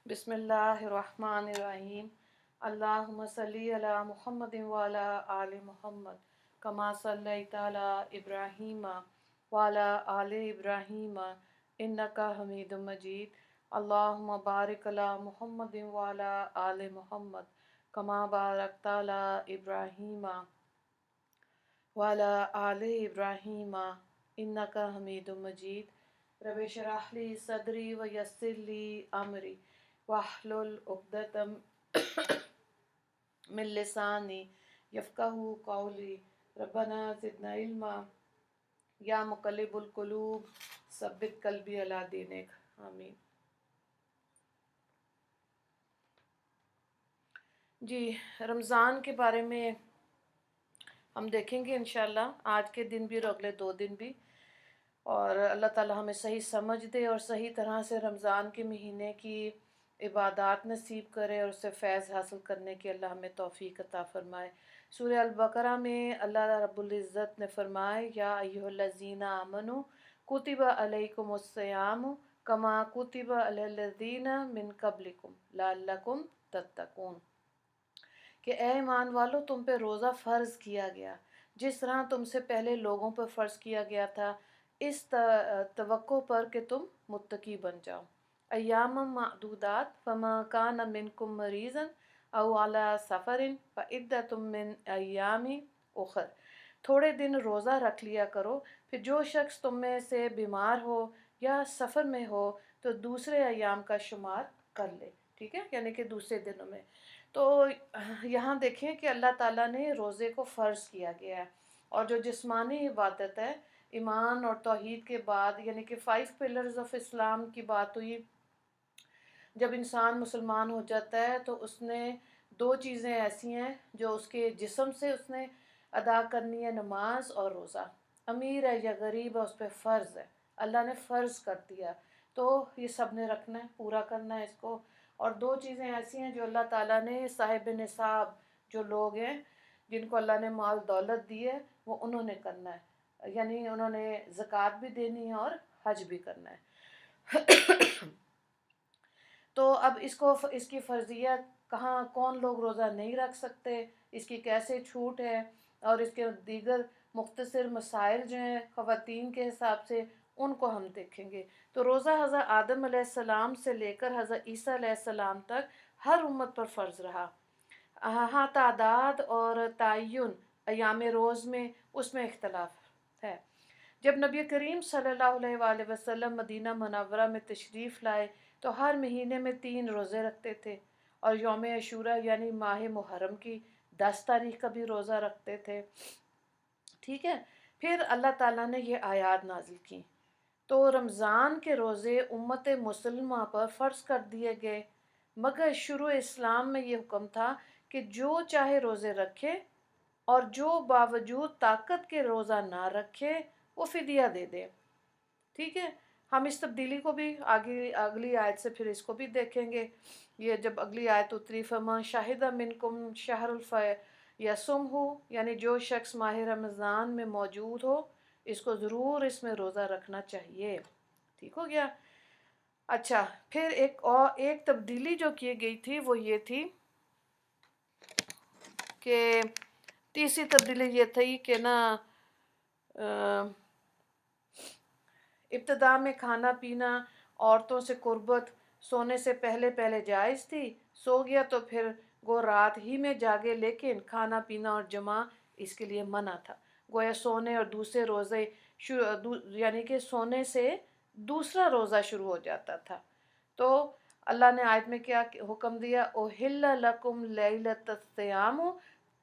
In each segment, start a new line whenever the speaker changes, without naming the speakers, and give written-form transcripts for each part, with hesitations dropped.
بسم اللہ الرحمن الرحیم اللہم صلی علی محمد وعلی آل محمد کما صلیت علی ابراہیم وعلی آل ابراہیم انکا حمید مجید اللہم بارک علی محمد وعلی آل محمد کما بارکت علی ابراہیم وعلی آل ابراہیم انکا حمید مجید رب اشرح لی صدری ویسر لی امری واحلل عقدۃ من لسانی یفقہوا قولی ربنا زدنا علما یا مقلب القلوب ثبت قلبی علی دینک آمین۔ جی، رمضان کے بارے میں ہم دیکھیں گے انشاءاللہ، آج کے دن بھی اور اگلے 2 دن بھی، اور اللہ تعالی ہمیں صحیح سمجھ دے اور صحیح طرح سے رمضان کے مہینے کی عبادات نصیب کرے اور اس سے فیض حاصل کرنے کی اللہ ہمیں توفیق عطا فرمائے۔ سورہ البقرہ میں اللہ رب العزت نے فرمائے یا ایھا الذین آمنوا کتب علیکم الصیام کما کتب علی الذین من قبلکم لعلکم تتقون، کہ اے ایمان والو تم پہ روزہ فرض کیا گیا جس طرح تم سے پہلے لوگوں پر فرض کیا گیا تھا، اس توقع پر کہ تم متقی بن جاؤ۔ ایام معدودات فما کان منکم مریضا او علی سفر فعدۃ من ایام اخر، تھوڑے دن روزہ رکھ لیا کرو، پھر جو شخص تم میں سے بیمار ہو یا سفر میں ہو تو دوسرے ایام کا شمار کر لے، ٹھیک ہے، یعنی کہ دوسرے دنوں میں۔ تو یہاں دیکھیں کہ اللہ تعالیٰ نے روزے کو فرض کیا گیا ہے، اور جو جسمانی عبادت ہے، ایمان اور توحید کے بعد، یعنی کہ 5 پلرز آف اسلام کی بات ہوئی، جب انسان مسلمان ہو جاتا ہے تو اس نے 2 چیزیں ایسی ہیں جو اس کے جسم سے اس نے ادا کرنی ہے، نماز اور روزہ۔ امیر ہے یا غریب ہے اس پہ فرض ہے، اللہ نے فرض کر دیا، تو یہ سب نے رکھنا ہے، پورا کرنا ہے اس کو۔ اور 2 چیزیں ایسی ہیں جو اللہ تعالیٰ نے صاحب نصاب جو لوگ ہیں جن کو اللہ نے مال دولت دی ہے وہ انہوں نے کرنا ہے، یعنی انہوں نے زکوٰۃ بھی دینی ہے اور حج بھی کرنا ہے۔ تو اب اس کی فرضیت کہاں، کون لوگ روزہ نہیں رکھ سکتے، اس کی کیسے چھوٹ ہے، اور اس کے دیگر مختصر مسائل جو ہیں خواتین کے حساب سے ان کو ہم دیکھیں گے۔ تو روزہ حضرت آدم علیہ السلام سے لے کر حضرت عیسیٰ علیہ السلام تک ہر امت پر فرض رہا۔ ہاں، تعداد اور تعین ایام روز میں اس میں اختلاف ہے۔ جب نبی کریم صلی اللہ علیہ وآلہ وسلم مدینہ منورہ میں تشریف لائے تو ہر مہینے میں 3 روزے رکھتے تھے، اور یوم عاشوراء یعنی ماہ محرم کی 10 تاریخ کا بھی روزہ رکھتے تھے، ٹھیک ہے۔ پھر اللہ تعالیٰ نے یہ آیات نازل کی تو رمضان کے روزے امت مسلمہ پر فرض کر دیے گئے، مگر شروع اسلام میں یہ حکم تھا کہ جو چاہے روزے رکھے، اور جو باوجود طاقت کے روزہ نہ رکھے وہ فدیہ دے دے، ٹھیک ہے۔ ہم اس تبدیلی کو بھی اگلی آیت سے پھر اس کو بھی دیکھیں گے۔ یہ جب اگلی آیت اتری فَمَن شَهِدَ مِنْكُمْ شَهْرَ فَلْيَصُمْهُ، یعنی جو شخص ماہ رمضان میں موجود ہو اس کو ضرور اس میں روزہ رکھنا چاہیے، ٹھیک ہو گیا۔ اچھا، پھر ایک تبدیلی جو کی گئی تھی وہ یہ تھی کہ تیسری تبدیلی یہ تھی کہ ابتدا میں کھانا پینا، عورتوں سے قربت سونے سے پہلے پہلے جائز تھی، سو گیا تو پھر گو رات ہی میں جاگے، لیکن کھانا پینا اور جمع اس کے لیے منع تھا، گویا سونے اور دوسرے روزے یعنی کہ سونے سے دوسرا روزہ شروع ہو جاتا تھا۔ تو اللہ نے آیت میں کیا حکم دیا، اُحِلَّ لَکُمْ لَیْلَۃَ الصِّیَامِ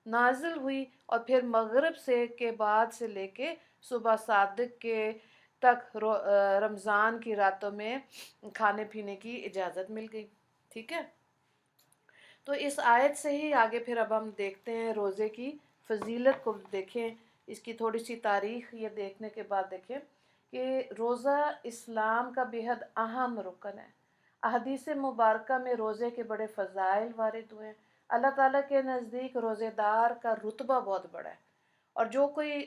نازل ہوئی، اور پھر مغرب سے کے بعد سے لے کے صبح صادق کے تک رمضان کی راتوں میں کھانے پینے کی اجازت مل گئی، ٹھیک ہے۔ تو اس آیت سے ہی آگے پھر اب ہم دیکھتے ہیں روزے کی فضیلت کو دیکھیں، اس کی تھوڑی سی تاریخ یہ دیکھنے کے بعد دیکھیں کہ روزہ اسلام کا بےحد اہم رکن ہے۔ احادیث مبارکہ میں روزے کے بڑے فضائل وارد ہوئے ہیں۔ اللہ تعالیٰ کے نزدیک روزے دار کا رتبہ بہت بڑا ہے، اور جو کوئی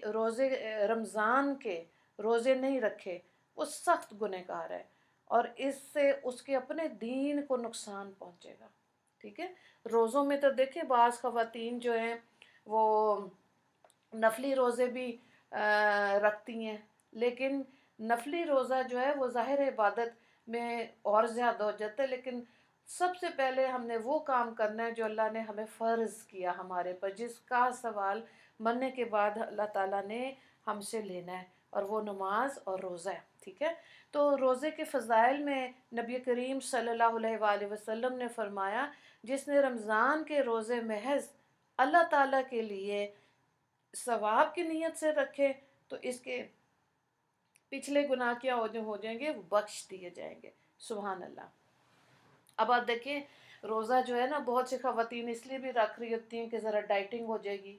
رمضان کے روزے نہیں رکھے وہ سخت گنہگار ہے، اور اس سے اس کے اپنے دین کو نقصان پہنچے گا. ٹھیک ہے. روزوں میں تو دیکھیں بعض خواتین جو ہیں وہ نفلی روزے بھی رکھتی ہیں، لیکن نفلی روزہ جو ہے وہ ظاہر عبادت میں اور زیادہ ہو جاتا ہے، لیکن سب سے پہلے ہم نے وہ کام کرنا ہے جو اللہ نے ہمیں فرض کیا ہمارے پر، جس کا سوال مرنے کے بعد اللہ تعالیٰ نے ہم سے لینا ہے، اور وہ نماز اور روزہ ہے. ٹھیک ہے. تو روزے کے فضائل میں نبی کریم صلی اللہ علیہ وآلہ وسلم نے فرمایا جس نے رمضان کے روزے محض اللہ تعالیٰ کے لیے ثواب کی نیت سے رکھے تو اس کے پچھلے گناہ کیا ہو جائیں گے، وہ بخش دیے جائیں گے. سبحان اللہ. اب آپ دیکھیں روزہ جو ہے نا، بہت سی خواتین اس لیے بھی رکھ رہی ہوتی ہیں کہ ذرا ڈائٹنگ ہو جائے گی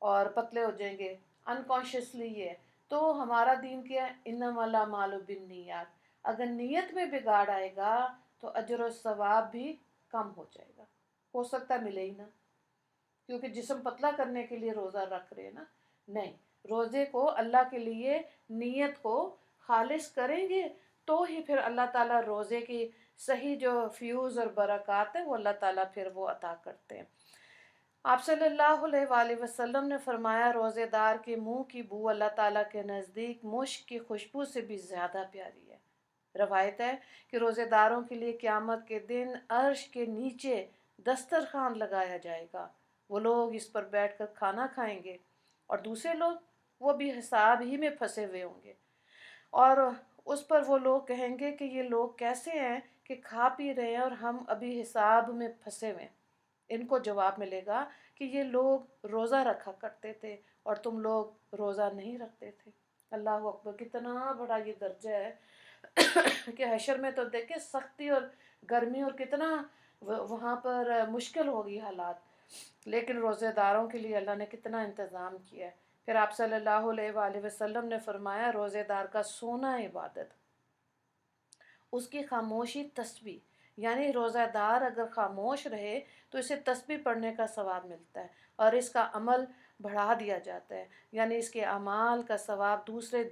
اور پتلے ہو جائیں گے، انکانشیسلی یہ ہے. تو ہمارا دین کیا ہے، انما الاعمال بالنیات. اگر نیت میں بگاڑ آئے گا تو اجر و ثواب بھی کم ہو جائے گا، ہو سکتا ہے ملے ہی نہ، کیونکہ جسم پتلا کرنے کے لیے روزہ رکھ رہے ہیں نا. نہیں، روزے کو اللہ کے لیے نیت کو خالص کریں گے تو ہی پھر اللہ تعالیٰ روزے کی صحیح جو فیوز اور برکات ہے وہ اللہ تعالیٰ پھر وہ عطا کرتے ہیں. آپ صلی اللہ علیہ وآلہ وسلم نے فرمایا روزے دار کے منہ کی بو اللہ تعالیٰ کے نزدیک مشک کی خوشبو سے بھی زیادہ پیاری ہے. روایت ہے کہ روزے داروں کے لیے قیامت کے دن عرش کے نیچے دسترخوان لگایا جائے گا. وہ لوگ اس پر بیٹھ کر کھانا کھائیں گے اور دوسرے لوگ وہ بھی حساب ہی میں پھنسے ہوئے ہوں گے، اور اس پر وہ لوگ کہیں گے کہ یہ لوگ کیسے ہیں کہ کھا پی رہے ہیں اور ہم ابھی حساب میں پھنسے ہوئے ہیں. ان کو جواب ملے گا کہ یہ لوگ روزہ رکھا کرتے تھے اور تم لوگ روزہ نہیں رکھتے تھے. اللہ اکبر. کتنا بڑا یہ درجہ ہے کہ حشر میں تو دیکھیں سختی اور گرمی اور کتنا وہاں پر مشکل ہوگی حالات، لیکن روزے داروں کے لیے اللہ نے کتنا انتظام کیا ہے. پھر آپ صلی اللہ علیہ وآلہ وسلم نے فرمایا روزے دار کا سونا عبادت، اس کی خاموشی تسبیح. یعنی روزہ دار اگر خاموش رہے تو اسے تسبیح پڑھنے کا ثواب ملتا ہے اور اس کا عمل بڑھا دیا جاتا ہے. یعنی اس کے اعمال کا ثواب دوسرے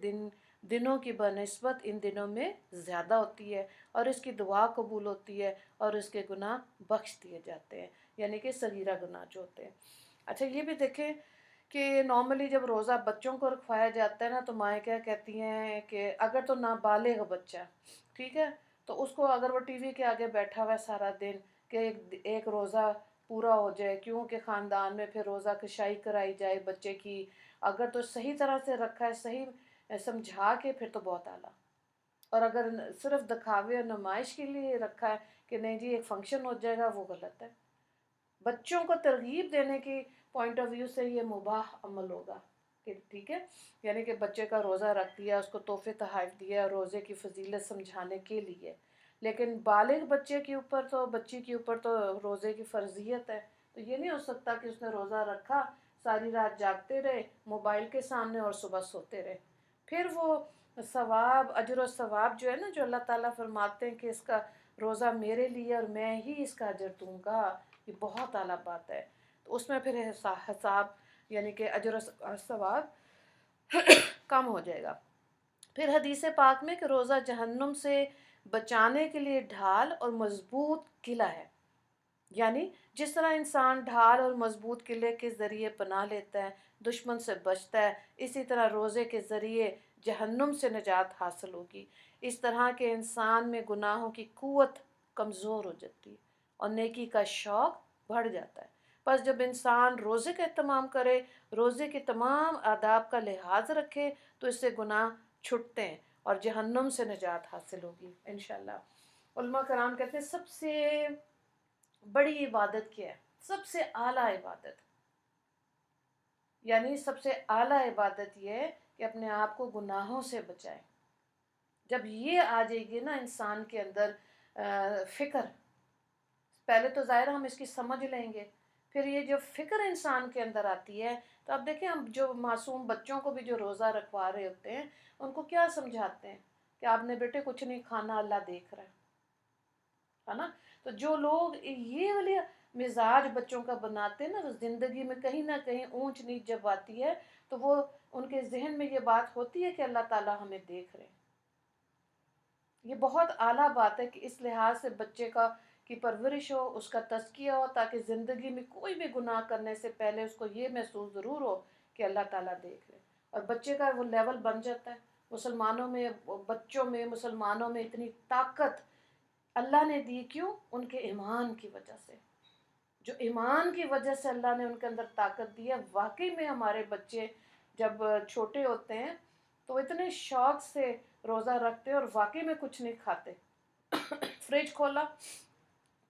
دنوں کی بنسبت ان دنوں میں زیادہ ہوتی ہے، اور اس کی دعا قبول ہوتی ہے اور اس کے گناہ بخش دیے جاتے ہیں، یعنی کہ صغیرہ گناہ جو ہوتے ہیں. اچھا یہ بھی دیکھیں کہ نارملی جب روزہ بچوں کو رکھوایا جاتا ہے نا تو مائیں کیا کہتی ہیں کہ اگر تو نابالغ بچہ، ٹھیک ہے، تو اس کو اگر وہ ٹی وی کے آگے بیٹھا ہوا ہے سارا دن کہ ایک روزہ پورا ہو جائے، کیونکہ خاندان میں پھر روزہ کشائی کرائی جائے بچے کی، اگر تو صحیح طرح سے رکھا ہے، صحیح سمجھا کے، پھر تو بہت اعلیٰ. اور اگر صرف دکھاوے اور نمائش کے لیے رکھا ہے کہ نہیں جی ایک فنکشن ہو جائے گا، وہ غلط ہے. بچوں کو ترغیب دینے کی پوائنٹ آف ویو سے یہ مباح عمل ہوگا کہ ٹھیک ہے، یعنی کہ بچے کا روزہ رکھ دیا، اس کو تحفے تحائف دیا روزے کی فضیلت سمجھانے کے لیے، لیکن بالغ بچے کے اوپر تو بچی کے اوپر تو روزے کی فرضیت ہے. تو یہ نہیں ہو سکتا کہ اس نے روزہ رکھا، ساری رات جاگتے رہے موبائل کے سامنے اور صبح سوتے رہے. پھر وہ ثواب، اجر و ثواب جو ہے نا، جو اللہ تعالیٰ فرماتے ہیں کہ اس کا روزہ میرے لیے اور میں ہی اس کا اجر دوں گا، یہ بہت اعلیٰ بات ہے. تو اس میں پھر حساب یعنی کہ اجر و ثواب کم ہو جائے گا. پھر حدیث پاک میں کہ روزہ جہنم سے بچانے کے لیے ڈھال اور مضبوط قلعہ ہے. یعنی جس طرح انسان ڈھال اور مضبوط قلعے کے ذریعے پناہ لیتا ہے، دشمن سے بچتا ہے، اسی طرح روزے کے ذریعے جہنم سے نجات حاصل ہوگی. اس طرح کے انسان میں گناہوں کی قوت کمزور ہو جاتی ہے اور نیکی کا شوق بڑھ جاتا ہے. پس جب انسان روزے کا اہتمام کرے، روزے کے تمام آداب کا لحاظ رکھے تو اس سے گناہ چھٹتے ہیں اور جہنم سے نجات حاصل ہوگی انشاءاللہ. علماء کرام کہتے ہیں سب سے بڑی عبادت کیا ہے؟ سب سے اعلیٰ عبادت، یعنی سب سے اعلیٰ عبادت یہ ہے کہ اپنے آپ کو گناہوں سے بچائے. جب یہ آ جائے گی نا انسان کے اندر فکر، پہلے تو ظاہر ہم اس کی سمجھ لیں گے، پھر یہ جو فکر انسان کے اندر آتی ہے تو اب دیکھیں ہم جو معصوم بچوں کو بھی جو روزہ رکھوا رہے ہوتے ہیں ان کو کیا سمجھاتے ہیں کہ آپ نے بیٹے کچھ نہیں کھانا، اللہ دیکھ رہا ہے نا. تو جو لوگ یہ والے مزاج بچوں کا بناتے ہیں نا، زندگی میں کہیں نہ کہیں اونچ نیچ جب آتی ہے تو وہ ان کے ذہن میں یہ بات ہوتی ہے کہ اللہ تعالیٰ ہمیں دیکھ رہے ہیں. یہ بہت اعلیٰ بات ہے کہ اس لحاظ سے بچے کی پرورش ہو، اس کا تزکیہ ہو، تاکہ زندگی میں کوئی بھی گناہ کرنے سے پہلے اس کو یہ محسوس ضرور ہو کہ اللہ تعالیٰ دیکھ رہے، اور بچے کا وہ لیول بن جاتا ہے۔ مسلمانوں میں، بچوں میں، مسلمانوں میں اتنی طاقت اللہ نے دی، کیوں؟ ان کے ایمان کی وجہ سے۔ جو ایمان کی وجہ سے اللہ نے ان کے اندر طاقت دی ہے، واقعی میں ہمارے بچے جب چھوٹے ہوتے ہیں تو اتنے شوق سے روزہ رکھتے اور واقعی میں کچھ نہیں کھاتے۔ فریج کھولا،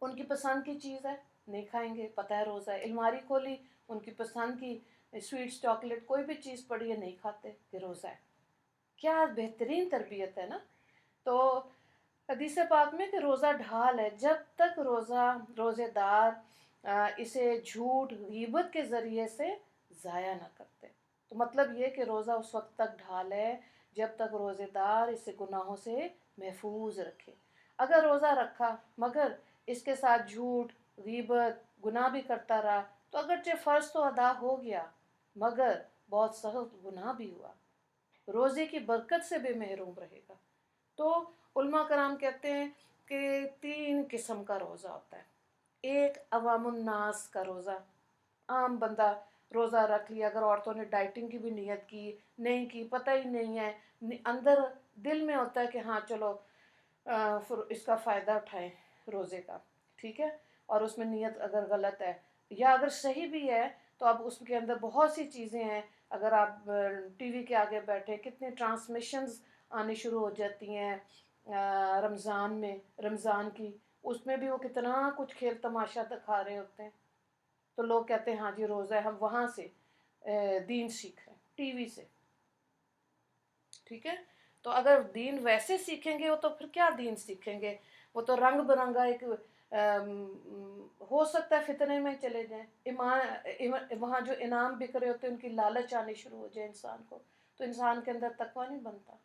ان کی پسند کی چیز ہے، نہیں کھائیں گے، پتہ ہے روزہ ہے۔ الماری کھولی، ان کی پسند کی سویٹس، چاکلیٹ، کوئی بھی چیز پڑی ہے، نہیں کھاتے کہ روزہ ہے۔ کیا بہترین تربیت ہے نا۔ تو حدیث پاک میں کہ روزہ ڈھال ہے، جب تک روزے دار اسے جھوٹ غیبت کے ذریعے سے ضائع نہ کرتے۔ تو مطلب یہ کہ روزہ اس وقت تک ڈھال ہے جب تک روزے دار اسے گناہوں سے محفوظ رکھے۔ اگر روزہ رکھا مگر اس کے ساتھ جھوٹ، غیبت، گناہ بھی کرتا رہا، تو اگرچہ فرض تو ادا ہو گیا مگر بہت سخت گناہ بھی ہوا، روزے کی برکت سے بھی محروم رہے گا۔ تو علماء کرام کہتے ہیں کہ 3 قسم کا روزہ ہوتا ہے۔ ایک عوام الناس کا روزہ، عام بندہ روزہ رکھ لیا، اگر عورتوں نے ڈائٹنگ کی بھی نیت کی، نہیں کی، پتہ ہی نہیں ہے، اندر دل میں ہوتا ہے کہ ہاں چلو اس کا فائدہ اٹھائیں روزے کا، ٹھیک ہے، اور اس میں نیت اگر غلط ہے یا اگر صحیح بھی ہے تو اب اس کے اندر بہت سی چیزیں ہیں۔ اگر آپ ٹی وی کے آگے بیٹھے، کتنے ٹرانسمیشنز آنی شروع ہو جاتی ہیں رمضان میں، رمضان کی، اس میں بھی وہ کتنا کچھ کھیل تماشا دکھا رہے ہوتے ہیں۔ تو لوگ کہتے ہیں ہاں جی روزہ ہے، ہم وہاں سے دین سیکھ رہے ہیں، ٹی وی سے، ٹھیک ہے۔ تو اگر دین ویسے سیکھیں گے تو پھر کیا دین سیکھیں گے؟ وہ تو رنگ برنگا ایک ہو سکتا ہے فتنے میں چلے جائیں، وہاں جو انعام بک رہے ہوتے ہیں ان کی لالچ آنی شروع ہو جائے انسان کو، تو انسان کے اندر تقویٰ نہیں بنتا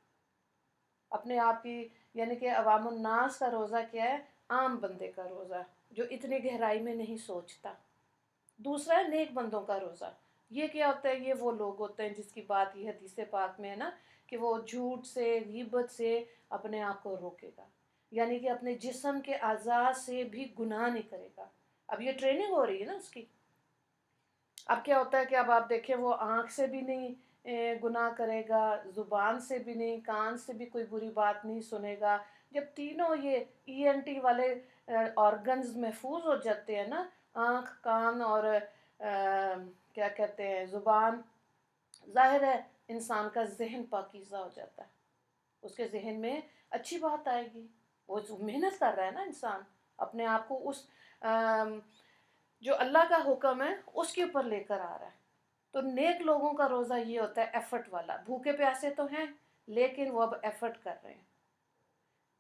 اپنے آپ کی۔ یعنی کہ عوام الناس کا روزہ کیا ہے؟ عام بندے کا روزہ، جو اتنی گہرائی میں نہیں سوچتا۔ دوسرا ہے نیک بندوں کا روزہ۔ یہ کیا ہوتا ہے؟ یہ وہ لوگ ہوتے ہیں جس کی بات یہ حدیث پاک میں ہے نا کہ وہ جھوٹ سے، غیبت سے اپنے آپ کو روکے گا، یعنی کہ اپنے جسم کے اعضاء سے بھی گناہ نہیں کرے گا۔ اب یہ ٹریننگ ہو رہی ہے نا اس کی۔ اب کیا ہوتا ہے کہ اب آپ دیکھیں وہ آنکھ سے بھی نہیں گناہ کرے گا، زبان سے بھی نہیں، کان سے بھی کوئی بری بات نہیں سنے گا۔ جب تینوں یہ ENT والے آرگنز محفوظ ہو جاتے ہیں نا، آنکھ، کان اور کیا کہتے ہیں زبان، ظاہر ہے انسان کا ذہن پاکیزہ ہو جاتا ہے، اس کے ذہن میں اچھی بات آئے گی۔ وہ محنت کر رہا ہے نا انسان اپنے آپ کو اس جو اللہ کا حکم ہے اس کے اوپر لے کر آ رہا ہے۔ تو نیک لوگوں کا روزہ یہ ہوتا ہے ایفرٹ والا، بھوکے پیاسے تو ہیں لیکن وہ اب ایفرٹ کر رہے ہیں۔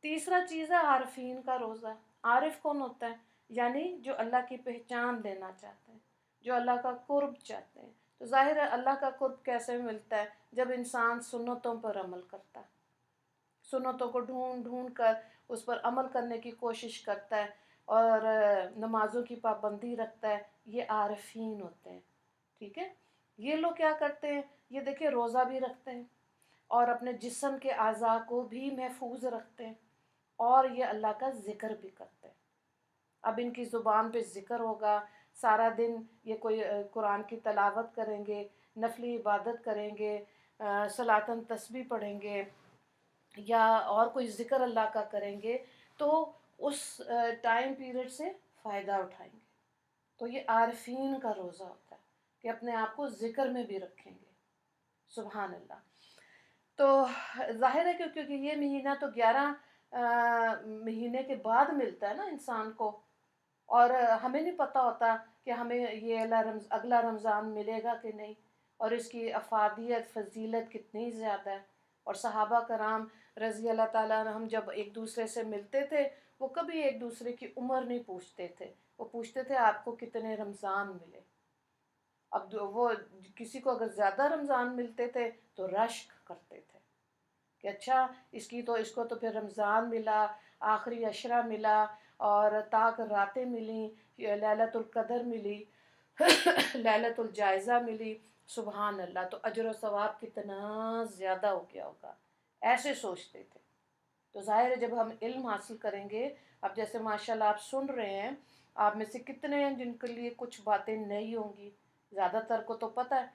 تیسرا چیز ہے عارفین کا روزہ۔ عارف کون ہوتا ہے؟ یعنی جو اللہ کی پہچان لینا چاہتے ہیں، جو اللہ کا قرب چاہتے ہیں۔ تو ظاہر ہے اللہ کا قرب کیسے ملتا ہے؟ جب انسان سنتوں پر عمل کرتا ہے، سنتوں کو ڈھونڈ ڈھونڈ کر اس پر عمل کرنے کی کوشش کرتا ہے اور نمازوں کی پابندی رکھتا ہے، یہ عارفین ہوتے ہیں، ٹھیک ہے۔ یہ لوگ کیا کرتے ہیں؟ یہ دیکھیں روزہ بھی رکھتے ہیں اور اپنے جسم کے اعضاء کو بھی محفوظ رکھتے ہیں اور یہ اللہ کا ذکر بھی کرتے ہیں۔ اب ان کی زبان پہ ذکر ہوگا، سارا دن یہ کوئی قرآن کی تلاوت کریں گے، نفلی عبادت کریں گے، صلاتاً تسبیح پڑھیں گے یا اور کوئی ذکر اللہ کا کریں گے، تو اس ٹائم پیریڈ سے فائدہ اٹھائیں گے۔ تو یہ عارفین کا روزہ ہوتا ہے کہ اپنے آپ کو ذکر میں بھی رکھیں گے، سبحان اللہ۔ تو ظاہر ہے کیونکہ یہ مہینہ تو 11 مہینے کے بعد ملتا ہے نا انسان کو، اور ہمیں نہیں پتہ ہوتا کہ ہمیں یہ اگلا رمضان ملے گا کہ نہیں، اور اس کی افادیت، فضیلت کتنی زیادہ ہے۔ اور صحابہ کرام رضی اللہ تعالیٰ عنہم جب ایک دوسرے سے ملتے تھے، وہ کبھی ایک دوسرے کی عمر نہیں پوچھتے تھے، وہ پوچھتے تھے آپ کو کتنے رمضان ملے۔ اب وہ کسی کو اگر زیادہ رمضان ملتے تھے تو رشک کرتے تھے کہ اچھا اس کو تو پھر رمضان ملا، آخری عشرہ ملا، اور طاق راتیں ملیں، لیلۃ القدر ملی، لیلۃ الجائزہ ملی، سبحان اللہ، تو اجر و ثواب کتنا زیادہ ہو گیا ہوگا، ایسے سوچتے تھے۔ تو ظاہر ہے جب ہم علم حاصل کریں گے، اب جیسے ماشاءاللہ آپ سن رہے ہیں، آپ میں سے کتنے ہیں جن کے لیے کچھ باتیں نئی ہوں گی، زیادہ تر کو تو پتہ ہے،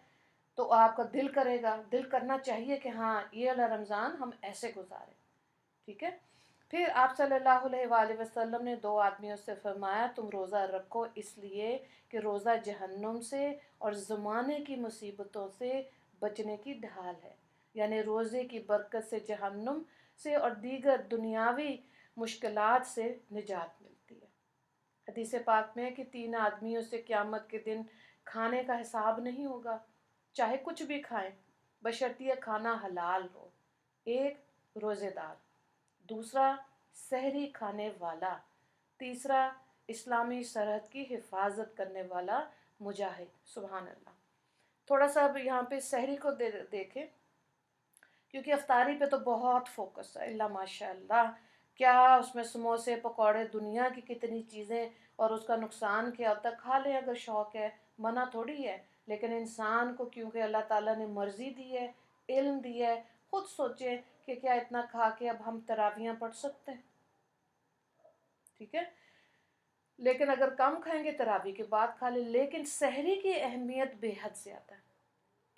تو آپ کا دل کرے گا، دل کرنا چاہیے کہ ہاں یہ والا رمضان ہم ایسے گزاریں، ٹھیک ہے۔ پھر آپ صلی اللہ علیہ وآلہ وسلم نے 2 آدمیوں سے فرمایا تم روزہ رکھو اس لیے کہ روزہ جہنم سے اور زمانے کی مصیبتوں سے بچنے کی ڈھال ہے، یعنی روزے کی برکت سے جہنم سے اور دیگر دنیاوی مشکلات سے نجات ملتی ہے۔ حدیث پاک میں ہے کہ 3 آدمیوں سے قیامت کے دن کھانے کا حساب نہیں ہوگا، چاہے کچھ بھی کھائیں، بشرطیہ کھانا حلال ہو۔ ایک روزے دار، دوسرا سحری کھانے والا، تیسرا اسلامی سرحد کی حفاظت کرنے والا مجاہد۔ سبحان اللہ۔ تھوڑا سا اب یہاں پہ سحری کو دیکھیں، کیونکہ افطاری پہ تو بہت فوکس ہے، اللہ ماشاء اللہ، کیا اس میں سموسے پکوڑے، دنیا کی کتنی چیزیں، اور اس کا نقصان کیا ہوتا ہے، کھا لیں اگر شوق ہے، منع تھوڑی ہے، لیکن انسان کو کیونکہ اللہ تعالیٰ نے مرضی دی ہے، علم دی ہے، خود سوچیں کہ کیا اتنا کھا کے اب ہم تراویحاں پڑھ سکتے ہیں، ٹھیک ہے، لیکن اگر کم کھائیں گے تراویح کے بعد کھا لیں، لیکن سحری کی اہمیت بے حد زیادہ ہے۔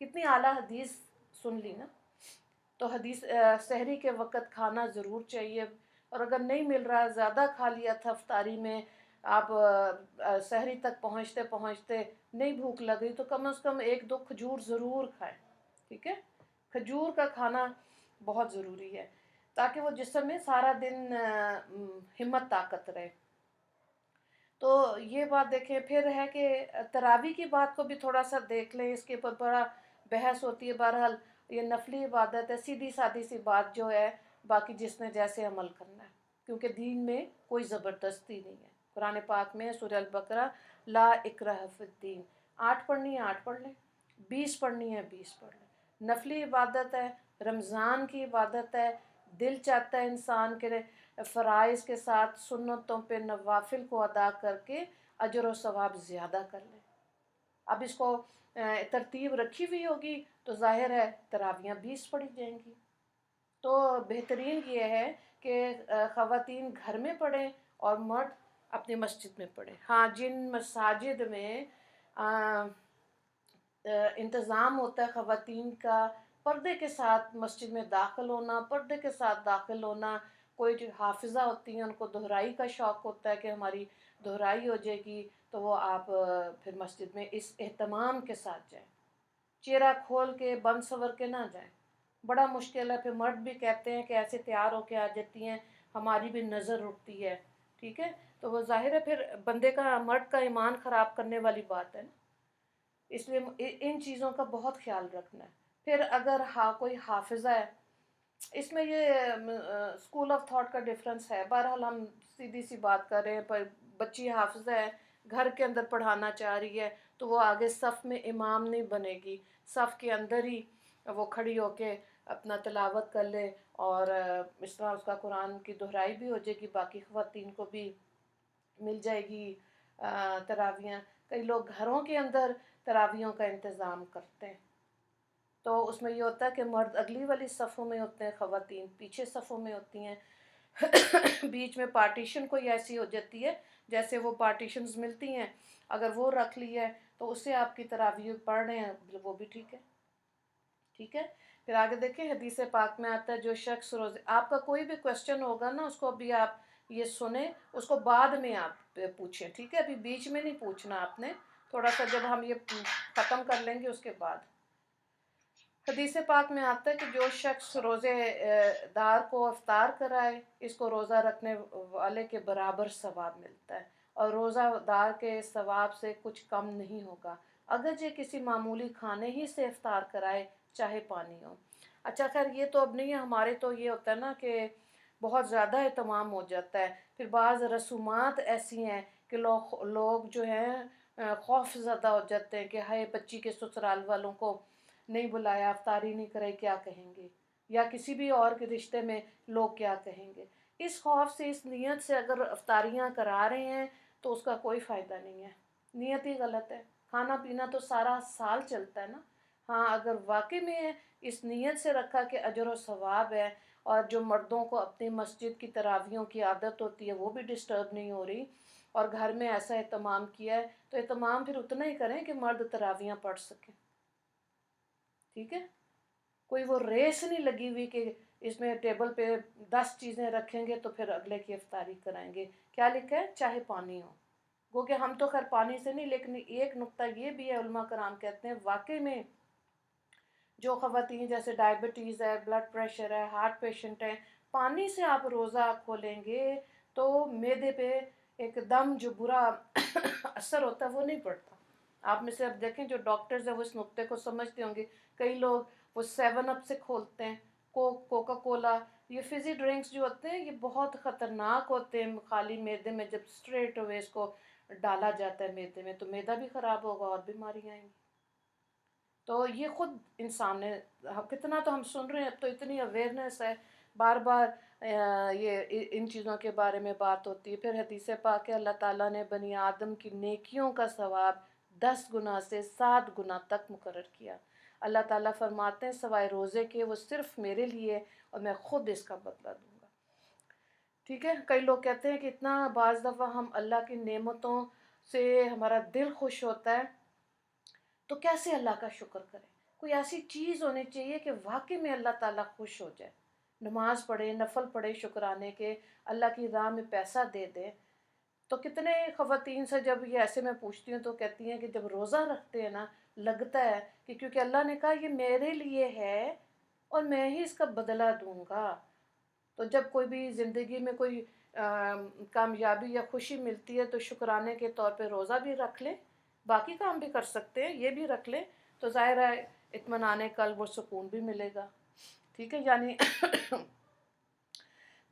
کتنی اعلیٰ حدیث سن لی نا، تو حدیث سحری کے وقت کھانا ضرور چاہیے، اور اگر نہیں مل رہا، زیادہ کھا لیا تھا افطاری میں، آپ سحری تک پہنچتے پہنچتے نہیں بھوک لگی، تو کم از کم 1-2 کھجور ضرور کھائیں، ٹھیک ہے۔ کھجور کا کھانا بہت ضروری ہے تاکہ وہ جسم میں سارا دن ہمت طاقت رہے۔ تو یہ بات دیکھیں، پھر ہے کہ تراویح کی بات کو بھی تھوڑا سا دیکھ لیں، اس کے اوپر بڑا بحث ہوتی ہے، بہرحال یہ نفلی عبادت ہے، سیدھی سادی سی بات جو ہے، باقی جس نے جیسے عمل کرنا ہے، کیونکہ دین میں کوئی زبردستی نہیں ہے۔ قرآن پاک میں سورہ البقرہ لا اکراہ فی الدین، 8 پڑھنی ہے 8 پڑھ لیں، 20 پڑھنی ہے 20 پڑھ لیں، نفلی عبادت ہے، رمضان کی عبادت ہے، دل چاہتا ہے انسان کے فرائض کے ساتھ سنتوں پہ نوافل کو ادا کر کے اجر و ثواب زیادہ کر لیں۔ اب اس کو ترتیب رکھی ہوئی ہوگی تو ظاہر ہے تراویحاں 20 پڑھی جائیں گی، تو بہترین یہ ہے کہ خواتین گھر میں پڑھیں اور مرد اپنی مسجد میں پڑھیں۔ ہاں، جن مساجد میں انتظام ہوتا ہے خواتین کا پردے کے ساتھ مسجد میں داخل ہونا، پردے کے ساتھ داخل ہونا، کوئی جو حافظہ ہوتی ہیں ان کو دہرائی کا شوق ہوتا ہے کہ ہماری دہرائی ہو جائے گی، تو وہ آپ پھر مسجد میں اس اہتمام کے ساتھ جائیں، چہرہ کھول کے بن سور کے نہ جائیں، بڑا مشکل ہے۔ پھر مرد بھی کہتے ہیں کہ ایسے تیار ہو کے آ جاتی ہیں، ہماری بھی نظر اٹھتی ہے، ٹھیک ہے، تو وہ ظاہر ہے پھر بندے کا، مرد کا ایمان خراب کرنے والی بات ہے نا، اس لیے ان چیزوں کا بہت خیال رکھنا ہے۔ پھر اگر کوئی حافظہ ہے، اس میں یہ اسکول آف تھاٹ کا ڈفرینس ہے، بہرحال ہم سیدھی سی بات کر رہے ہیں، پر بچی حافظہ ہے، گھر کے اندر پڑھانا چاہ رہی ہے، تو وہ آگے صف میں امام نہیں بنے گی، صف کے اندر ہی وہ کھڑی ہو کے اپنا تلاوت کر لے، اور اس طرح اس کا قرآن کی دہرائی بھی ہو جائے گی، باقی خواتین کو بھی مل جائے گی تراویحاں۔ کئی لوگ گھروں کے اندر تراویحوں کا انتظام کرتے ہیں، تو اس میں یہ ہوتا ہے کہ مرد اگلی والی صفوں میں ہوتے ہیں، خواتین پیچھے صفوں میں ہوتی ہیں، بیچ میں پارٹیشن کوئی ایسی ہو جاتی ہے، جیسے وہ پارٹیشنز ملتی ہیں، اگر وہ رکھ لی ہے تو اس سے آپ کی تراویح پڑھ رہے ہیں، وہ بھی ٹھیک ہے، ٹھیک ہے۔ پھر آگے دیکھیں، حدیث پاک میں آتا ہے جو شخص روزے، آپ کا کوئی بھی کویسچن ہوگا نا، اس کو ابھی آپ یہ سنیں، اس کو بعد میں آپ پوچھیں، ٹھیک ہے، ابھی بیچ میں نہیں پوچھنا آپ نے، تھوڑا سا جب ہم یہ ختم کر لیں گے اس کے بعد۔ حدیث پاک میں آتا ہے کہ جو شخص روزے دار کو افطار کرائے، اس کو روزہ رکھنے والے کے برابر ثواب ملتا ہے، اور روزہ دار کے ثواب سے کچھ کم نہیں ہوگا، اگرچہ کسی معمولی کھانے ہی سے افطار کرائے، چاہے پانی ہو۔ اچھا خیر، یہ تو اب نہیں ہے، ہمارے تو یہ ہوتا ہے نا کہ بہت زیادہ اہتمام ہو جاتا ہے، پھر بعض رسومات ایسی ہیں کہ لوگ جو ہیں خوف زدہ ہو جاتے ہیں کہ ہائے بچی کے سسرال والوں کو نہیں بلایا، افطاری نہیں کرائی، کیا کہیں گے، یا کسی بھی اور کے رشتے میں لوگ کیا کہیں گے، اس خوف سے، اس نیت سے اگر افطاریاں کرا رہے ہیں تو اس کا کوئی فائدہ نہیں ہے، نیت ہی غلط ہے، کھانا پینا تو سارا سال چلتا ہے نا۔ ہاں، اگر واقعی میں اس نیت سے رکھا کہ اجر و ثواب ہے اور جو مردوں کو اپنی مسجد کی تراویحوں کی عادت ہوتی ہے وہ بھی ڈسٹرب نہیں ہو رہی، اور گھر میں ایسا اہتمام کیا ہے تو اہتمام پھر اتنا ہی کریں کہ مرد تراویحاں پڑھ سکیں، ٹھیک ہے؟ کوئی وہ ریس نہیں لگی ہوئی کہ اس میں ٹیبل پہ 10 چیزیں رکھیں گے تو پھر اگلے کی افطاری کرائیں گے، کیا لکھا ہے؟ چاہے پانی ہو۔ گو کہ ہم تو خیر پانی سے نہیں، لیکن ایک نقطہ یہ بھی ہے، علماء کرام کہتے ہیں واقعی میں جو خواتین جیسے ڈائبٹیز ہے، بلڈ پریشر ہے، ہارٹ پیشنٹ ہے، پانی سے آپ روزہ کھولیں گے تو معدے پہ ایک دم جو برا اثر ہوتا ہے وہ نہیں پڑتا۔ آپ میں سے اب دیکھیں جو ڈاکٹرز ہیں وہ اس نقطے کو سمجھتے ہوں گے، کئی لوگ وہ 7 اپ سے کھولتے ہیں، کوکا کولا، یہ فزی ڈرنکس جو ہوتے ہیں یہ بہت خطرناک ہوتے ہیں، خالی معدے میں جب اسٹریٹ اوے اس کو ڈالا جاتا ہے معدے میں تو معدہ بھی خراب ہوگا اور بیماریاں آئیں گی۔ تو یہ خود انسان نے کتنا تو ہم سن رہے ہیں، اب تو اتنی اویئرنیس ہے، بار بار یہ ان چیزوں کے بارے میں بات ہوتی ہے۔ پھر حدیث پاک ہے اللہ تعالیٰ نے بنی آدم کی نیکیوں کا ثواب 10 گنا سے 7 گنا تک مقرر کیا۔ اللہ تعالیٰ فرماتے ہیں سوائے روزے کے وہ صرف میرے لیے اور میں خود اس کا بدلہ دوں گا، ٹھیک ہے؟ کئی لوگ کہتے ہیں کہ اتنا بعض دفعہ ہم اللہ کی نعمتوں سے ہمارا دل خوش ہوتا ہے تو کیسے اللہ کا شکر کریں؟ کوئی ایسی چیز ہونی چاہیے کہ واقعی میں اللہ تعالیٰ خوش ہو جائے، نماز پڑھے، نفل پڑھے شکرانے کے، اللہ کی راہ میں پیسہ دے دے۔ تو کتنے خواتین سے جب یہ ایسے میں پوچھتی ہوں تو کہتی ہیں کہ جب روزہ رکھتے ہیں نا لگتا ہے کہ کیونکہ اللہ نے کہا یہ میرے لیے ہے اور میں ہی اس کا بدلہ دوں گا۔ تو جب کوئی بھی زندگی میں کوئی کامیابی یا خوشی ملتی ہے تو شکرانے کے طور پہ روزہ بھی رکھ لیں، باقی کام بھی کر سکتے ہیں، یہ بھی رکھ لیں تو ظاہر ہے اطمینان قلب و سکون بھی ملے گا، ٹھیک ہے؟ یعنی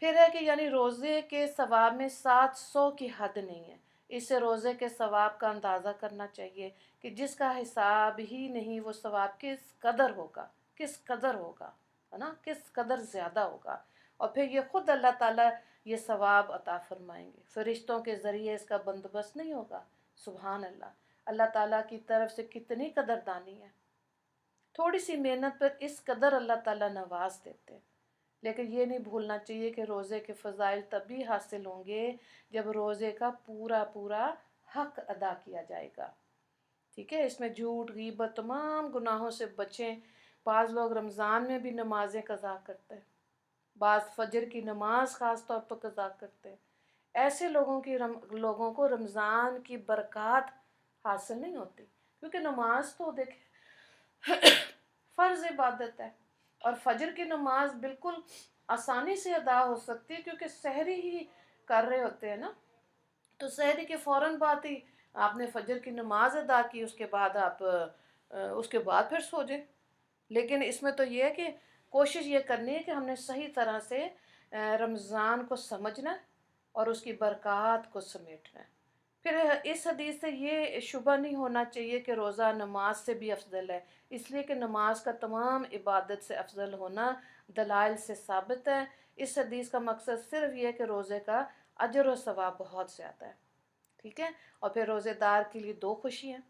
پھر ہے کہ یعنی روزے کے ثواب میں 700 کی حد نہیں ہے، اس سے روزے کے ثواب کا اندازہ کرنا چاہیے کہ جس کا حساب ہی نہیں وہ ثواب کس قدر ہوگا، کس قدر ہوگا، ہے نا، کس قدر زیادہ ہوگا۔ اور پھر یہ خود اللہ تعالیٰ یہ ثواب عطا فرمائیں گے، فرشتوں کے ذریعے اس کا بندوبست نہیں ہوگا۔ سبحان اللہ، اللہ تعالیٰ کی طرف سے کتنی قدردانی ہے، تھوڑی سی محنت پر اس قدر اللہ تعالیٰ نواز دیتے ہیں۔ لیکن یہ نہیں بھولنا چاہیے کہ روزے کے فضائل تبھی حاصل ہوں گے جب روزے کا پورا پورا حق ادا کیا جائے گا، ٹھیک ہے؟ اس میں جھوٹ، غیبت، تمام گناہوں سے بچیں۔ بعض لوگ رمضان میں بھی نمازیں قضا کرتے ہیں، بعض فجر کی نماز خاص طور پر قضا کرتے ہیں۔ ایسے لوگوں کو رمضان کی برکات حاصل نہیں ہوتی، کیونکہ نماز تو دیکھیں فرض عبادت ہے، اور فجر کی نماز بالکل آسانی سے ادا ہو سکتی ہے کیونکہ سحری ہی کر رہے ہوتے ہیں نا، تو سحری کے فوراً بعد ہی آپ نے فجر کی نماز ادا کی، اس کے بعد آپ اس کے بعد پھر سو جائیں۔ لیکن اس میں تو یہ ہے کہ کوشش یہ کرنی ہے کہ ہم نے صحیح طرح سے رمضان کو سمجھنا ہے اور اس کی برکات کو سمیٹنا ہے۔ پھر اس حدیث سے یہ شبہ نہیں ہونا چاہیے کہ روزہ نماز سے بھی افضل ہے، اس لیے کہ نماز کا تمام عبادت سے افضل ہونا دلائل سے ثابت ہے۔ اس حدیث کا مقصد صرف یہ ہے کہ روزے کا اجر و ثواب بہت زیادہ ہے، ٹھیک ہے؟ اور پھر روزے دار کے لیے 2 خوشیاں،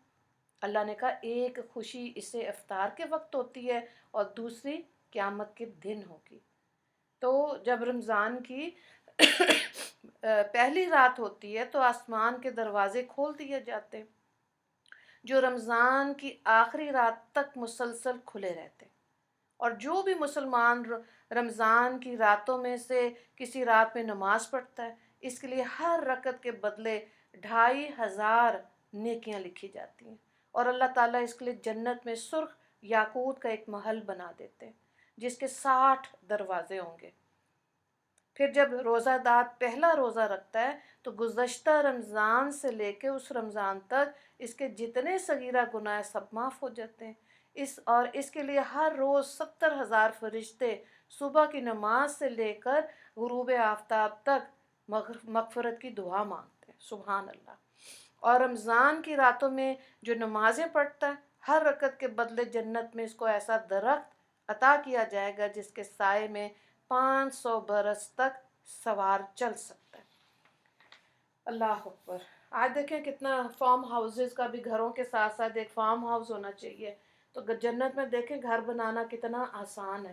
اللہ نے کہا ایک خوشی اسے افطار کے وقت ہوتی ہے اور دوسری قیامت کے دن ہوگی۔ تو جب رمضان کی پہلی رات ہوتی ہے تو آسمان کے دروازے کھول دیے جاتے ہیں جو رمضان کی آخری رات تک مسلسل کھلے رہتے ہیں، اور جو بھی مسلمان رمضان کی راتوں میں سے کسی رات میں نماز پڑھتا ہے اس کے لیے ہر رکعت کے بدلے 2500 نیکیاں لکھی جاتی ہیں، اور اللہ تعالیٰ اس کے لیے جنت میں سرخ یاقوت کا ایک محل بنا دیتے ہیں جس کے 60 دروازے ہوں گے۔ پھر جب روزہ دار پہلا روزہ رکھتا ہے تو گزشتہ رمضان سے لے کے اس رمضان تک اس کے جتنے صغیرہ گناہ سب معاف ہو جاتے ہیں، اس کے لیے ہر روز 70,000 فرشتے صبح کی نماز سے لے کر غروب آفتاب تک مغفرت کی دعا مانگتے ہیں۔ سبحان اللہ۔ اور رمضان کی راتوں میں جو نمازیں پڑھتا ہے ہر رکعت کے بدلے جنت میں اس کو ایسا درخت عطا کیا جائے گا جس کے سائے میں 500 برس تک سوار چل سکتا ہے۔ اللہ اکبر۔ آج دیکھیں کتنا فارم ہاؤسز کا بھی گھروں کے ساتھ ساتھ ایک فارم ہاؤس ہونا چاہیے، تو جنت میں دیکھیں گھر بنانا کتنا آسان ہے،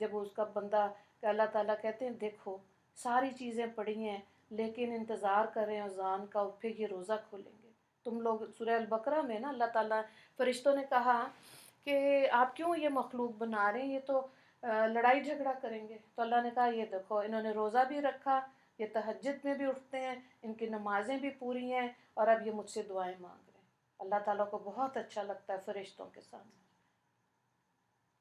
جب اس کا بندہ کہ اللہ تعالیٰ کہتے ہیں دیکھو ساری چیزیں پڑی ہیں لیکن انتظار کر رہے ہیں اذان کا، اور پھر یہ روزہ کھولیں گے۔ تم لوگ سورہ البقرہ میں نا اللہ تعالیٰ فرشتوں نے کہا کہ آپ کیوں یہ مخلوق بنا رہے ہیں، یہ تو لڑائی جھگڑا کریں گے۔ تو اللہ نے کہا یہ دیکھو انہوں نے روزہ بھی رکھا، یہ تہجد میں بھی اٹھتے ہیں، ان کی نمازیں بھی پوری ہیں، اور اب یہ مجھ سے دعائیں مانگ رہے ہیں۔ اللہ تعالیٰ کو بہت اچھا لگتا ہے فرشتوں کے سامنے۔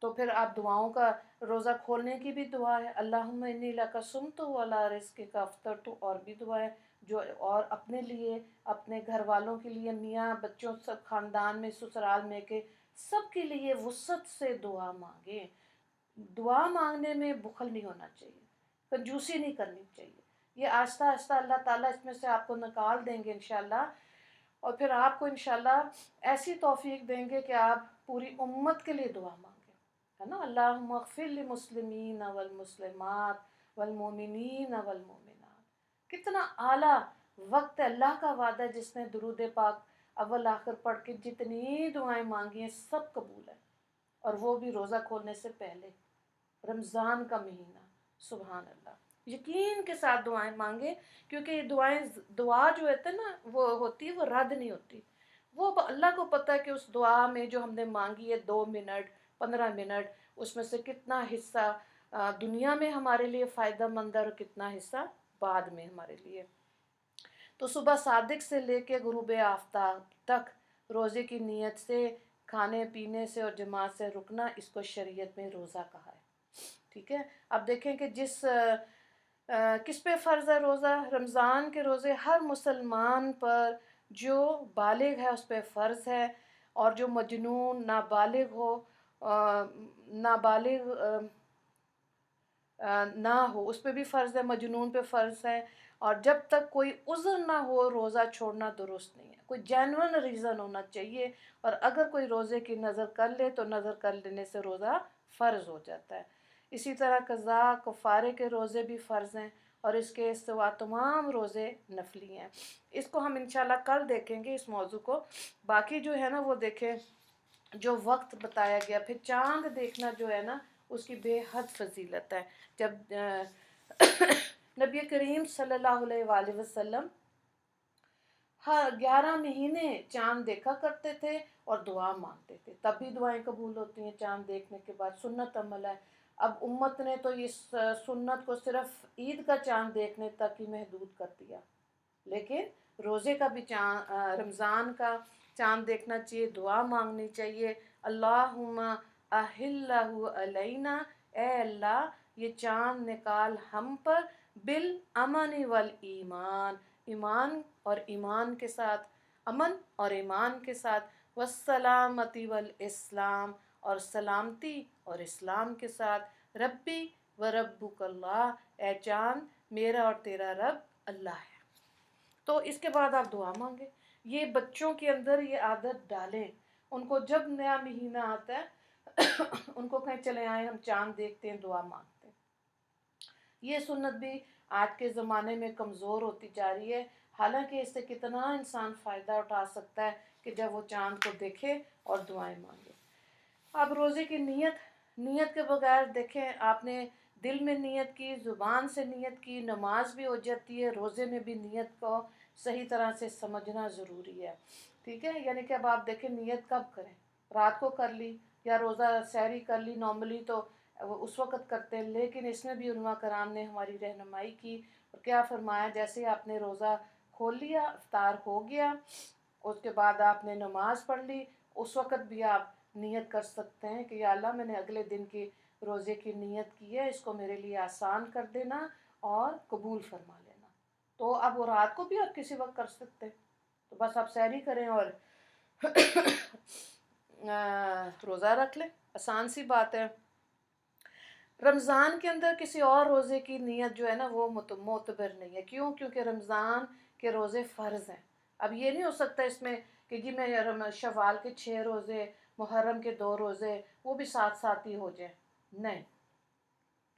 تو پھر آپ دعاؤں کا، روزہ کھولنے کی بھی دعا ہے، اللہم انی لک صمت وعلی رزقک افطرت، اور بھی دعا ہے جو، اور اپنے لیے، اپنے گھر والوں کے لیے، میاں بچوں سب خاندان میں، سسرال میں کے سب کے لیے وسعت سے دعا مانگیں۔ دعا مانگنے میں بخل نہیں ہونا چاہیے، کنجوسی نہیں کرنی چاہیے۔ یہ آہستہ آہستہ اللہ تعالیٰ اس میں سے آپ کو نکال دیں گے انشاءاللہ، اور پھر آپ کو انشاءاللہ ایسی توفیق دیں گے کہ آپ پوری امت کے لیے دعا مانگیں، ہے نا۔ اللہم اغفر للمسلمین والمسلمات والمؤمنین والمؤمنات، کتنا اعلیٰ وقت ہے، اللہ کا وعدہ ہے جس نے درود پاک اول آخر پڑھ کے جتنی دعائیں مانگی ہیں سب قبول ہیں، اور وہ بھی روزہ کھولنے سے پہلے، رمضان کا مہینہ۔ سبحان اللہ، یقین کے ساتھ دعائیں مانگیں، کیونکہ یہ دعائیں، دعا جو ہوتا ہے نا وہ ہوتی ہے، وہ رد نہیں ہوتی۔ وہ اللہ کو پتہ ہے کہ اس دعا میں جو ہم نے مانگی ہے 2 منٹ 15 منٹ، اس میں سے کتنا حصہ دنیا میں ہمارے لیے فائدہ مند ہے اور کتنا حصہ بعد میں ہمارے لیے۔ تو صبح صادق سے لے کے غروب آفتاب تک روزے کی نیت سے، کھانے پینے سے اور جماعت سے رکنا، اس کو شریعت میں روزہ کہا ہے، ٹھیک ہے۔ اب دیکھیں کہ کس پہ فرض ہے روزہ؟ رمضان کے روزے ہر مسلمان پر جو بالغ ہے اس پہ فرض ہے، اور جو مجنون نابالغ ہو، نابالغ نہ ہو اس پہ بھی فرض ہے، مجنون پہ فرض ہے، اور جب تک کوئی عذر نہ ہو روزہ چھوڑنا درست نہیں ہے، کوئی جینون ریزن ہونا چاہیے، اور اگر کوئی روزے کی نظر کر لے تو نظر کر لینے سے روزہ فرض ہو جاتا ہے۔ اسی طرح قضاء کفارے کے روزے بھی فرض ہیں، اور اس کے سوا تمام روزے نفلی ہیں۔ اس کو ہم انشاءاللہ کل دیکھیں گے اس موضوع کو۔ باقی جو ہے نا وہ دیکھیں جو وقت بتایا گیا، پھر چاند دیکھنا جو ہے نا اس کی بے حد فضیلت ہے۔ جب نبی کریم صلی اللہ علیہ وآلہ وسلم ہر 11 مہینے چاند دیکھا کرتے تھے اور دعا مانگتے تھے، تب بھی دعائیں قبول ہوتی ہیں چاند دیکھنے کے بعد، سنت عمل ہے۔ اب امت نے تو اس سنت کو صرف عید کا چاند دیکھنے تک ہی محدود کر دیا، لیکن روزے کا بھی چاند، رمضان کا چاند دیکھنا چاہیے، دعا مانگنی چاہیے، اللہم احلہ علینا، اے اللہ یہ چاند نکال ہم پر، بالامن والایمان، ایمان اور ایمان کے ساتھ، امن اور ایمان کے ساتھ، والسلامتی والاسلام، اور سلامتی اور اسلام کے ساتھ، ربی و ربک اللہ، اے چاند میرا اور تیرا رب اللہ ہے۔ تو اس کے بعد آپ دعا مانگیں، یہ بچوں کے اندر یہ عادت ڈالیں، ان کو جب نیا مہینہ آتا ہے ان کو کہیں چلے آئیں ہم چاند دیکھتے ہیں دعا مانگتے ہیں۔ یہ سنت بھی آج کے زمانے میں کمزور ہوتی جا رہی ہے، حالانکہ اس سے کتنا انسان فائدہ اٹھا سکتا ہے کہ جب وہ چاند کو دیکھے اور دعائیں مانگے۔ اب روزے کی نیت کے بغیر دیکھیں، آپ نے دل میں نیت کی، زبان سے نیت کی، نماز بھی ہو جاتی ہے، روزے میں بھی نیت کو صحیح طرح سے سمجھنا ضروری ہے، ٹھیک ہے۔ یعنی کہ اب آپ دیکھیں نیت کب کریں، رات کو کر لی یا روزہ سحری کر لی، نارملی تو اس وقت کرتے ہیں، لیکن اس میں بھی علماء کرام نے ہماری رہنمائی کی اور کیا فرمایا، جیسے آپ نے روزہ کھول لیا، افطار ہو گیا، اس کے بعد آپ نے نماز پڑھ لی، اس وقت بھی آپ نیت کر سکتے ہیں کہ یا اللہ میں نے اگلے دن کی روزے کی نیت کی ہے، اس کو میرے لیے آسان کر دینا اور قبول فرما لینا۔ تو اب وہ رات کو بھی آپ کسی وقت کر سکتے ہیں، تو بس آپ سحری کریں اور روزہ رکھ لیں، آسان سی بات ہے۔ رمضان کے اندر کسی اور روزے کی نیت جو ہے نا وہ معتبر نہیں ہے، کیوں؟ کیونکہ رمضان کے روزے فرض ہیں۔ اب یہ نہیں ہو سکتا اس میں کہ جی میں شوال کے 6 روزے، محرم کے 2 روزے وہ بھی ساتھ ساتھ ہی ہو جائیں، نہیں،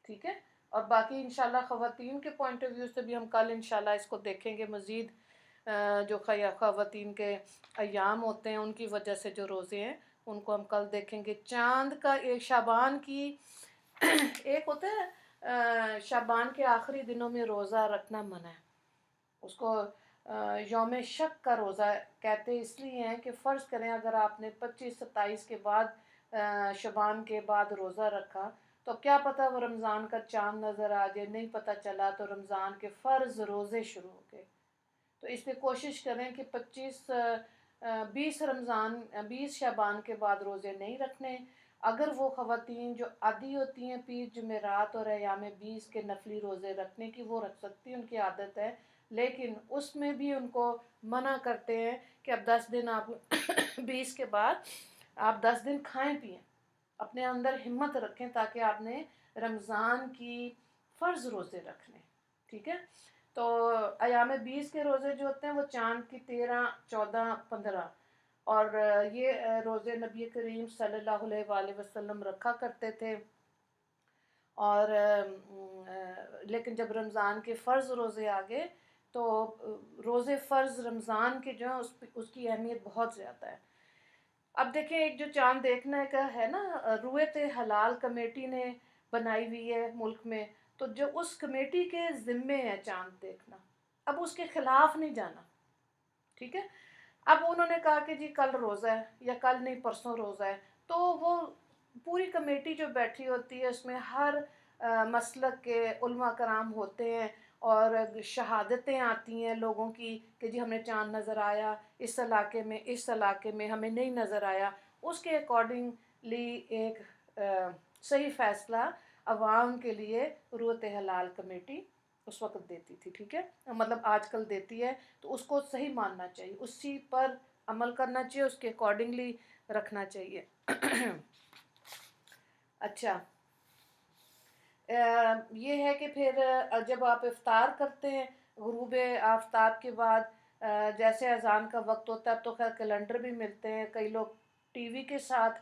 ٹھیک ہے۔ اور باقی انشاءاللہ خواتین کے پوائنٹ آف ویو سے بھی ہم کل انشاءاللہ اس کو دیکھیں گے مزید، جو خواتین کے ایام ہوتے ہیں ان کی وجہ سے جو روزے ہیں ان کو ہم کل دیکھیں گے۔ چاند کا شعبان کی ایک ہوتا ہے شعبان کے آخری دنوں میں روزہ رکھنا منع ہے، اس کو یوم شک کا روزہ کہتے اس لیے ہیں کہ فرض کریں اگر آپ نے 25-27 کے بعد شعبان کے بعد روزہ رکھا تو کیا پتہ وہ رمضان کا چاند نظر آ جائے، نہیں پتہ چلا تو رمضان کے فرض روزے شروع ہو گئے۔ تو اس پہ کوشش کریں کہ 20 شعبان کے بعد روزے نہیں رکھنے۔ اگر وہ خواتین جو عادی ہوتی ہیں پیر جمعرات اور ایام 20 کے نفلی روزے رکھنے کی وہ رکھ سکتی ہیں، ان کی عادت ہے، لیکن اس میں بھی ان کو منع کرتے ہیں کہ اب 10 دن آپ 20 کے بعد آپ 10 دن کھائیں پئیں، اپنے اندر ہمت رکھیں تاکہ آپ نے رمضان کی فرض روزے رکھنے، ٹھیک ہے؟ تو ایام 20 کے روزے جو ہوتے ہیں وہ چاند کی 13، 14، 15 اور یہ روزے نبی کریم صلی اللہ علیہ وآلہ وسلم رکھا کرتے تھے، اور لیکن جب رمضان کے فرض روزے آ گئے تو روزے فرض رمضان کے جو ہیں اس کی اہمیت بہت زیادہ ہے۔ اب دیکھیں ایک جو چاند دیکھنے کا ہے نا، رویت حلال کمیٹی نے بنائی ہوئی ہے ملک میں، تو جو اس کمیٹی کے ذمے ہے چاند دیکھنا، اب اس کے خلاف نہیں جانا، ٹھیک ہے؟ اب انہوں نے کہا کہ جی کل روزہ ہے یا کل نہیں پرسوں روزہ ہے، تو وہ پوری کمیٹی جو بیٹھی ہوتی ہے اس میں ہر مسلک کے علماء کرام ہوتے ہیں اور شہادتیں آتی ہیں لوگوں کی کہ جی ہمیں چاند نظر آیا اس علاقے میں، اس علاقے میں ہمیں نہیں نظر آیا، اس کے اکارڈنگلی ایک صحیح فیصلہ عوام کے لیے رویت حلال کمیٹی اس وقت دیتی تھی، ٹھیک ہے؟ مطلب آج کل دیتی ہے، تو اس کو صحیح ماننا چاہیے، اسی پر عمل کرنا چاہیے، اس کے اکارڈنگلی رکھنا چاہیے۔ اچھا، یہ ہے کہ پھر جب آپ افطار کرتے ہیں غروب آفتاب کے بعد، جیسے اذان کا وقت ہوتا ہے اب تو خیر کیلنڈر بھی ملتے ہیں، کئی لوگ ٹی وی کے ساتھ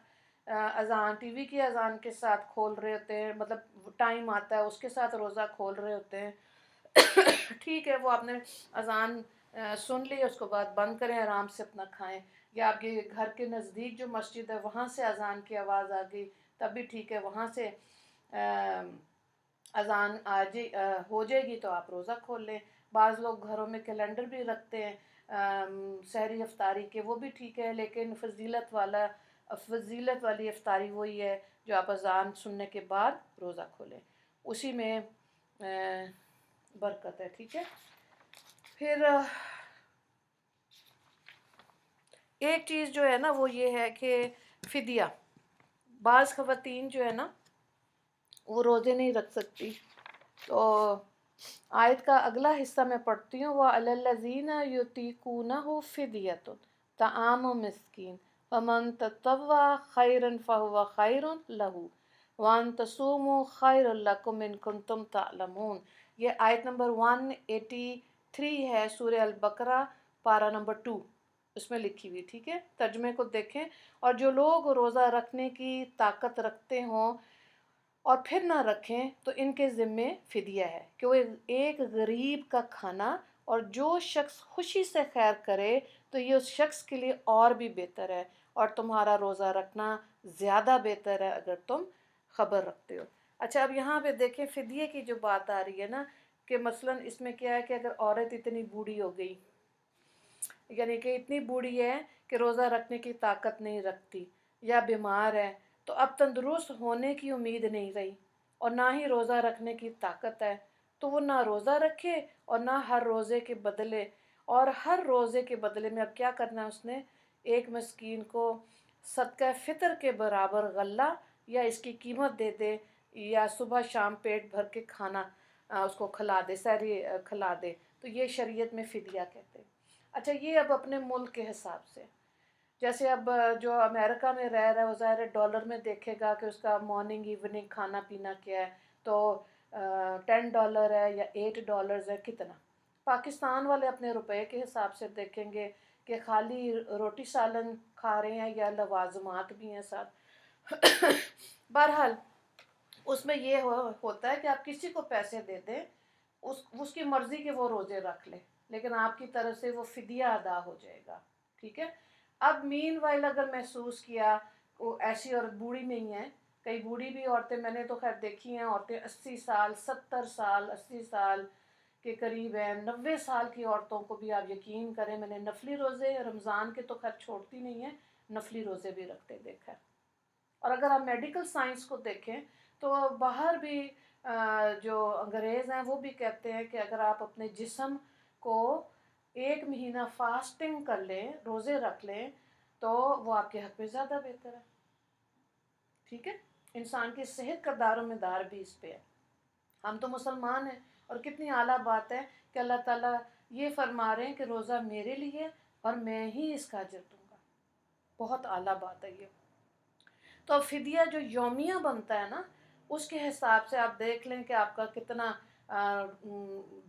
ٹی وی کی اذان کے ساتھ کھول رہے ہوتے ہیں، مطلب ٹائم آتا ہے اس کے ساتھ روزہ کھول رہے ہوتے ہیں، ٹھیک ہے، وہ آپ نے اذان سن لی اس کو بعد بند کریں، آرام سے اپنا کھائیں، یا آپ کے گھر کے نزدیک جو مسجد ہے وہاں سے اذان کی آواز آ گئی تب بھی ٹھیک ہے، وہاں سے اذان ہو جائے گی تو آپ روزہ کھول لیں۔ بعض لوگ گھروں میں کیلنڈر بھی رکھتے ہیں سحری افطاری کے، وہ بھی ٹھیک ہے، لیکن فضیلت والی افطاری وہی ہے جو آپ اذان سننے کے بعد روزہ کھولیں، اسی میں برکت ہے، ٹھیک ہے؟ پھر ایک چیز جو ہے نا وہ یہ ہے کہ فدیہ، بعض خواتین جو ہے نا وہ روزے نہیں رکھ سکتی، تو آیت کا اگلا حصہ میں پڑھتی ہوں، وَعَلَى الَّذِينَ يُطِيقُونَهُ فِدْيَةٌ طَعَامُ مِسْكِينٍ فَمَن تَطَوَّعَ خَيْرًا فَهُوَ خَيْرٌ لَهُ وَأَن تَصُومُوا خَيْرٌ لَكُمْ إِن كُنتُمْ تَعْلَمُونَ۔ یہ آیت نمبر 183 ہے سورہ البقرہ، پارہ نمبر 2، اس میں لکھی ہوئی، ٹھیک ہے؟ ترجمے کو دیکھیں، اور جو لوگ روزہ رکھنے کی طاقت رکھتے ہوں اور پھر نہ رکھیں تو ان کے ذمے فدیہ ہے کہ وہ ایک غریب کا کھانا، اور جو شخص خوشی سے خیر کرے تو یہ اس شخص کے لیے اور بھی بہتر ہے، اور تمہارا روزہ رکھنا زیادہ بہتر ہے اگر تم خبر رکھتے ہو۔ اچھا، اب یہاں پہ دیکھیں فدیے کی جو بات آ رہی ہے نا، کہ مثلاً اس میں کیا ہے کہ اگر عورت اتنی بوڑھی ہو گئی، یعنی کہ اتنی بوڑھی ہے کہ روزہ رکھنے کی طاقت نہیں رکھتی یا بیمار ہے، تو اب تندرست ہونے کی امید نہیں رہی اور نہ ہی روزہ رکھنے کی طاقت ہے، تو وہ نہ روزہ رکھے اور نہ ہر روزے کے بدلے، اور ہر روزے کے بدلے میں اب کیا کرنا ہے اس نے، ایک مسکین کو صدقہ فطر کے برابر غلہ یا اس کی قیمت دے دے، یا صبح شام پیٹ بھر کے کھانا اس کو کھلا دے، سحری کھلا دے، تو یہ شریعت میں فدیہ کہتے ہیں۔ اچھا، یہ اب اپنے ملک کے حساب سے، جیسے اب جو امریکہ میں رہ رہا ہے وہ ظاہر ہے ڈالر میں دیکھے گا کہ اس کا مارننگ ایوننگ کھانا پینا کیا ہے، تو $10 ہے یا $8 ہے، کتنا؟ پاکستان والے اپنے روپے کے حساب سے دیکھیں گے کہ خالی روٹی سالن کھا رہے ہیں یا لوازمات بھی ہیں ساتھ۔ بہرحال اس میں یہ ہوتا ہے کہ آپ کسی کو پیسے دے دیں، اس کی مرضی کہ وہ روزے رکھ لے، لیکن آپ کی طرف سے وہ فدیہ ادا ہو جائے گا، ٹھیک ہے؟ اب مین وائل اگر محسوس کیا وہ ایسی عورت بوڑھی نہیں ہے، کئی بوڑھی بھی عورتیں میں نے تو خیر دیکھی ہیں، عورتیں 80 سال 70 سال 80 سال کے قریب ہیں، 90 سال کی عورتوں کو بھی آپ یقین کریں میں نے نفلی روزے رمضان کے تو خیر چھوڑتی نہیں ہیں، نفلی روزے بھی رکھتے دیکھا ہے۔ اور اگر آپ میڈیکل سائنس کو دیکھیں تو باہر بھی جو انگریز ہیں وہ بھی کہتے ہیں کہ اگر آپ اپنے جسم کو 1 مہینہ فاسٹنگ کر لیں، روزے رکھ لیں، تو وہ آپ کے حق میں زیادہ بہتر ہے، ٹھیک ہے؟ انسان کی صحت کا دار و مدار بھی اس پہ ہے۔ ہم تو مسلمان ہیں، اور کتنی اعلیٰ بات ہے کہ اللہ تعالیٰ یہ فرما رہے ہیں کہ روزہ میرے لیے اور میں ہی اس کا اجر دوں گا، بہت اعلیٰ بات ہے یہ۔ تو اب فدیہ جو یومیہ بنتا ہے نا، اس کے حساب سے آپ دیکھ لیں کہ آپ کا کتنا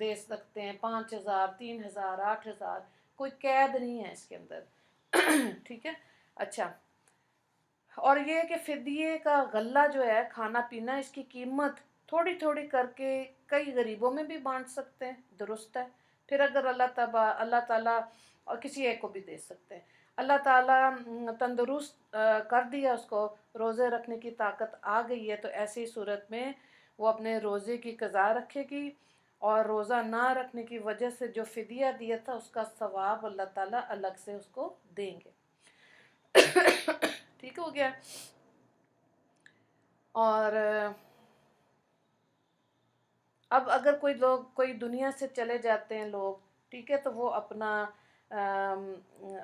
دے سکتے ہیں، 5,000 3,000 8,000، کوئی قید نہیں ہے اس کے اندر ٹھیک ہے؟ اچھا، اور یہ کہ فدیے کا غلہ جو ہے کھانا پینا، اس کی قیمت تھوڑی تھوڑی کر کے کئی غریبوں میں بھی بانٹ سکتے ہیں، درست ہے۔ پھر اگر اللہ تعالیٰ اور کسی ایک کو بھی دے سکتے ہیں، اللہ تعالیٰ تندرست کر دیا اس کو، روزے رکھنے کی طاقت آ گئی ہے، تو ایسی صورت میں وہ اپنے روزے کی قضا رکھے گی، اور روزہ نہ رکھنے کی وجہ سے جو فدیہ دیا تھا اس کا ثواب اللہ تعالیٰ الگ سے اس کو دیں گے ٹھیک ہو گیا؟ اور اب اگر کوئی دنیا سے چلے جاتے ہیں لوگ، ٹھیک ہے، تو وہ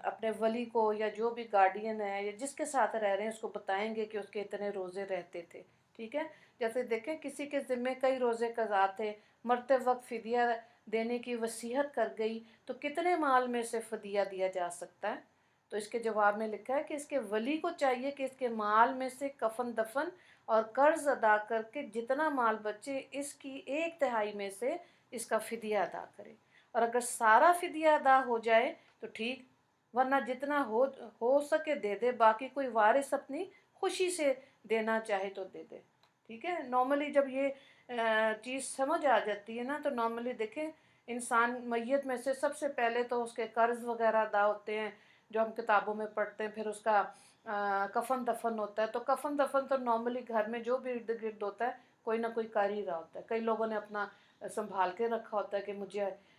اپنے ولی کو یا جو بھی گارڈین ہے یا جس کے ساتھ رہ رہے ہیں اس کو بتائیں گے کہ اس کے اتنے روزے رہتے تھے، ٹھیک ہے؟ جیسے دیکھیں کسی کے ذمے کئی روزے قضا تھے، مرتے وقت فدیہ دینے کی وصیت کر گئی، تو کتنے مال میں سے فدیہ دیا جا سکتا ہے؟ تو اس کے جواب میں لکھا ہے کہ اس کے ولی کو چاہیے کہ اس کے مال میں سے کفن دفن اور قرض ادا کر کے جتنا مال بچے اس کی 1/3 میں سے اس کا فدیہ ادا کرے، اور اگر سارا فدیہ ادا ہو جائے تو ٹھیک، ورنہ جتنا ہو سکے دے دے، باقی کوئی وارث اپنی خوشی سے دینا چاہے تو دے دے، ٹھیک ہے؟ نارملی جب یہ چیز سمجھ آ جاتی ہے نا، تو نارملی دیکھیں انسان میت میں سے سب سے پہلے تو اس کے قرض وغیرہ ادا ہوتے ہیں جو ہم کتابوں میں پڑھتے ہیں، پھر اس کا کفن دفن ہوتا ہے، تو کفن دفن تو نارملی گھر میں جو بھی ارد گرد ہوتا ہے کوئی نہ کوئی کر ہی رہا ہوتا ہے، کئی لوگوں نے اپنا سنبھال کے رکھا ہوتا ہے کہ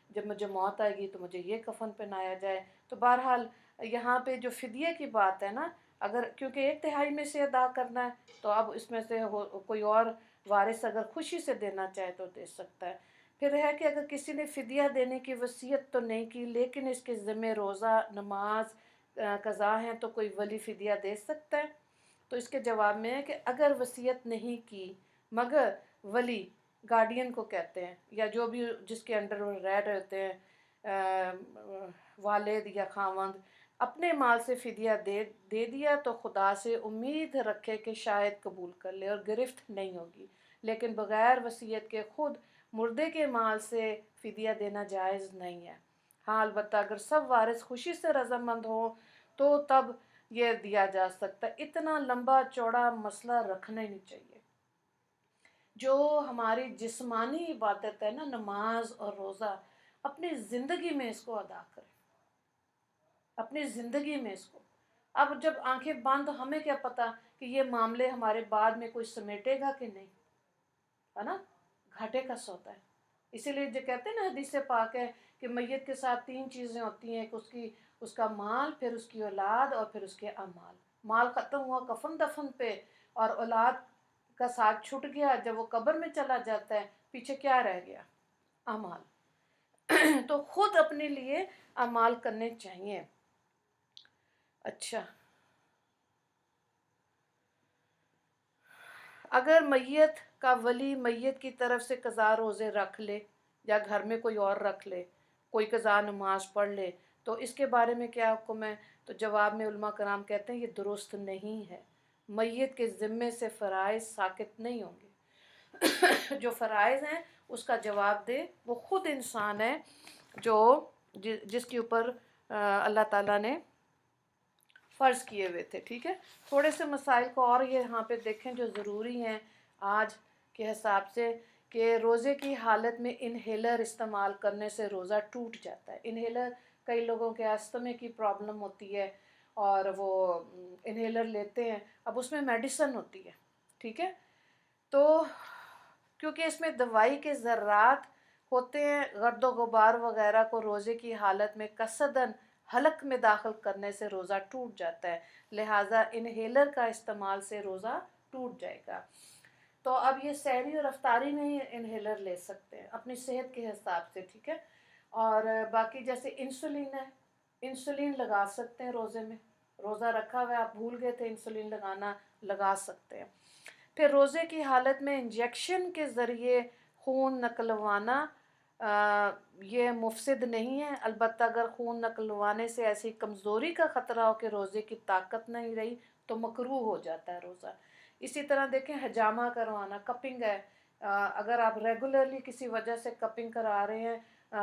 جب مجھے موت آئے گی تو مجھے یہ کفن پہنایا جائے۔ تو بہرحال یہاں پہ جو فدیے کی بات ہے نا، اگر کیونکہ 1/3 میں سے ادا کرنا ہے، تو اب اس میں سے کوئی اور وارث اگر خوشی سے دینا چاہے تو دے سکتا ہے۔ پھر ہے کہ اگر کسی نے فدیہ دینے کی وصیت تو نہیں کی لیکن اس کے ذمہ روزہ نماز قضا ہیں، تو کوئی ولی فدیہ دے سکتا ہے؟ تو اس کے جواب میں ہے کہ اگر وصیت نہیں کی مگر ولی، گارڈین کو کہتے ہیں، یا جو بھی جس کے انڈر وہ رہ رہے ہوتے ہیں، والد یا خاوند، اپنے مال سے فدیہ دے دیا تو خدا سے امید رکھے کہ شاید قبول کر لے اور گرفت نہیں ہوگی، لیکن بغیر وصیت کے خود مردے کے مال سے فدیہ دینا جائز نہیں ہے۔ ہاں البتہ اگر سب وارث خوشی سے رضامند ہوں تو تب یہ دیا جا سکتا ہے۔ اتنا لمبا چوڑا مسئلہ رکھنا ہی نہیں چاہیے۔ جو ہماری جسمانی عبادت ہے نا، نماز اور روزہ، اپنی زندگی میں اس کو ادا کریں، اپنی زندگی میں اس کو۔ اب جب آنکھیں بند، ہمیں کیا پتا کہ یہ معاملے ہمارے بعد میں کوئی سمیٹے گا کہ نہیں، ہے نا؟ گھاٹے کا سودا ہے۔ اسی لیے جو کہتے ہیں نا، حدیث پاک ہے کہ میت کے ساتھ 3 چیزیں ہوتی ہیں، کہ اس کا مال، پھر اس کی اولاد اور پھر اس کے اعمال۔ مال ختم ہوا کفن دفن پہ، اور اولاد کا ساتھ چھٹ گیا جب وہ قبر میں چلا جاتا ہے، پیچھے کیا رہ گیا؟ اعمال تو خود اپنے لیے اعمال کرنے چاہیے۔ اچھا، اگر میت کا ولی میت کی طرف سے قضا روزے رکھ لے، یا گھر میں کوئی اور رکھ لے، کوئی قضا نماز پڑھ لے، تو اس کے بارے میں کیا حکم ہے؟ تو جواب میں علماء کرام کہتے ہیں یہ درست نہیں ہے۔ میت کے ذمے سے فرائض ساقط نہیں ہوں گے جو فرائض ہیں اس کا جواب دے وہ خود انسان ہے، جس کے اوپر اللہ تعالیٰ نے فرض کیے ہوئے تھے، ٹھیک ہے؟ تھوڑے سے مسائل کو اور یہاں پہ دیکھیں جو ضروری ہیں آج کے حساب سے، کہ روزے کی حالت میں انہیلر استعمال کرنے سے روزہ ٹوٹ جاتا ہے۔ انہیلر، کئی لوگوں کے استھمے کی پرابلم ہوتی ہے اور وہ انہیلر لیتے ہیں، اب اس میں میڈیسن ہوتی ہے، ٹھیک ہے. تو کیونکہ اس میں دوائی کے ذرات ہوتے ہیں، گرد و غبار وغیرہ کو روزے کی حالت میں قصداً حلق میں داخل کرنے سے روزہ ٹوٹ جاتا ہے، لہٰذا انہیلر کا استعمال سے روزہ ٹوٹ جائے گا. تو اب یہ سحری اور افطاری میں ہی انہیلر لے سکتے ہیں اپنی صحت کے حساب سے. ٹھیک ہے. اور باقی جیسے انسولین ہے، انسولین لگا سکتے ہیں روزے میں، روزہ رکھا ہوا ہے آپ بھول گئے تھے انسولین لگانا، لگا سکتے ہیں. پھر روزے کی حالت میں انجیکشن کے ذریعے خون نکلوانا یہ مفسد نہیں ہے، البتہ اگر خون نکلوانے سے ایسی کمزوری کا خطرہ ہو کہ روزے کی طاقت نہیں رہی تو مکروہ ہو جاتا ہے روزہ. اسی طرح دیکھیں حجامہ کروانا، کپنگ ہے، اگر آپ ریگولرلی کسی وجہ سے کپنگ کرا رہے ہیں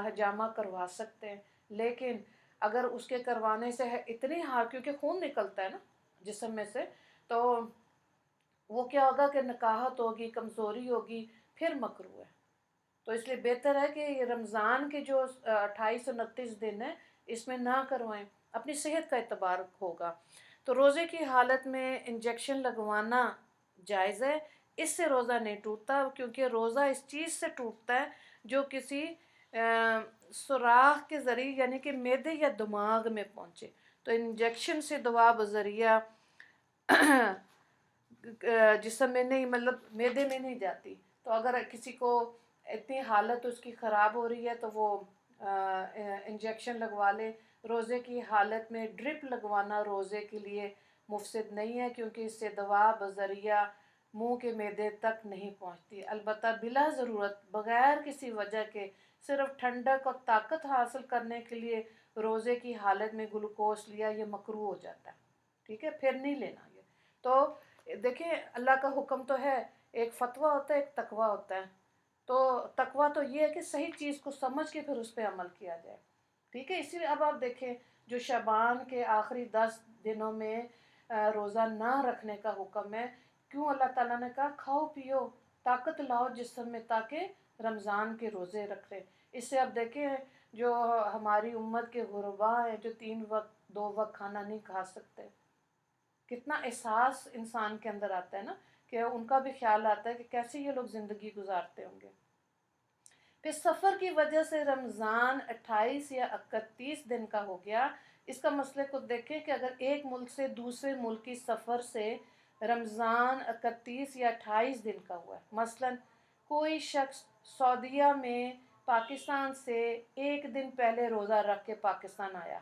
حجامہ کروا سکتے ہیں، لیکن اگر اس کے کروانے سے ہے اتنی کیونکہ خون نکلتا ہے نا جسم میں سے، تو وہ کیا ہوگا کہ نکاہت ہوگی، کمزوری ہوگی، پھر مکروہ ہے. تو اس لیے بہتر ہے کہ یہ رمضان کے جو 28 اور 29 دن ہیں اس میں نہ کروائیں، اپنی صحت کا اعتبار ہوگا. تو روزے کی حالت میں انجیکشن لگوانا جائز ہے، اس سے روزہ نہیں ٹوٹتا، کیونکہ روزہ اس چیز سے ٹوٹتا ہے جو کسی سوراخ کے ذریعے یعنی کہ معدے یا دماغ میں پہنچے. تو انجیکشن سے دوا بذریعہ جسم میں نہیں، مطلب معدے میں نہیں جاتی. تو اگر کسی کو اتنی حالت اس کی خراب ہو رہی ہے تو وہ انجیکشن لگوا لے. روزے کی حالت میں ڈرپ لگوانا روزے کے لیے مفسد نہیں ہے، کیونکہ اس سے دوا بذریعہ منہ کے معدے تک نہیں پہنچتی، البتہ بلا ضرورت بغیر کسی وجہ کے صرف ٹھنڈک اور طاقت حاصل کرنے کے لیے روزے کی حالت میں گلوکوز لیا یہ مکروہ ہو جاتا ہے. ٹھیک ہے، پھر نہیں لینا یہ. تو دیکھیں اللہ کا حکم تو ہے، ایک فتویٰ ہوتا ہے، ایک تقویٰ ہوتا ہے. تو تقویٰ تو یہ ہے کہ صحیح چیز کو سمجھ کے پھر اس پہ عمل کیا جائے. ٹھیک ہے. اسی لیے اب آپ دیکھیں جو شعبان کے آخری 10 دنوں میں روزہ نہ رکھنے کا حکم ہے، کیوں اللہ تعالیٰ نے کہا کھاؤ پیو، طاقت لاؤ جسم میں تاکہ رمضان کے روزے رکھیں. اس سے اب دیکھیں جو ہماری امت کے غربا ہیں جو 3 وقت 2 وقت کھانا نہیں کھا سکتے، کتنا احساس انسان کے اندر آتا ہے نا، کہ ان کا بھی خیال آتا ہے کہ کیسے یہ لوگ زندگی گزارتے ہوں گے. پھر سفر کی وجہ سے رمضان 28 یا 31 دن کا ہو گیا. اس کا مسئلے کو دیکھیں کہ اگر ایک ملک سے دوسرے ملک کی سفر سے رمضان 31 یا 28 دن کا ہوا ہے، مثلاً کوئی شخص سعودیہ میں پاکستان سے 1 دن پہلے روزہ رکھ کے پاکستان آیا.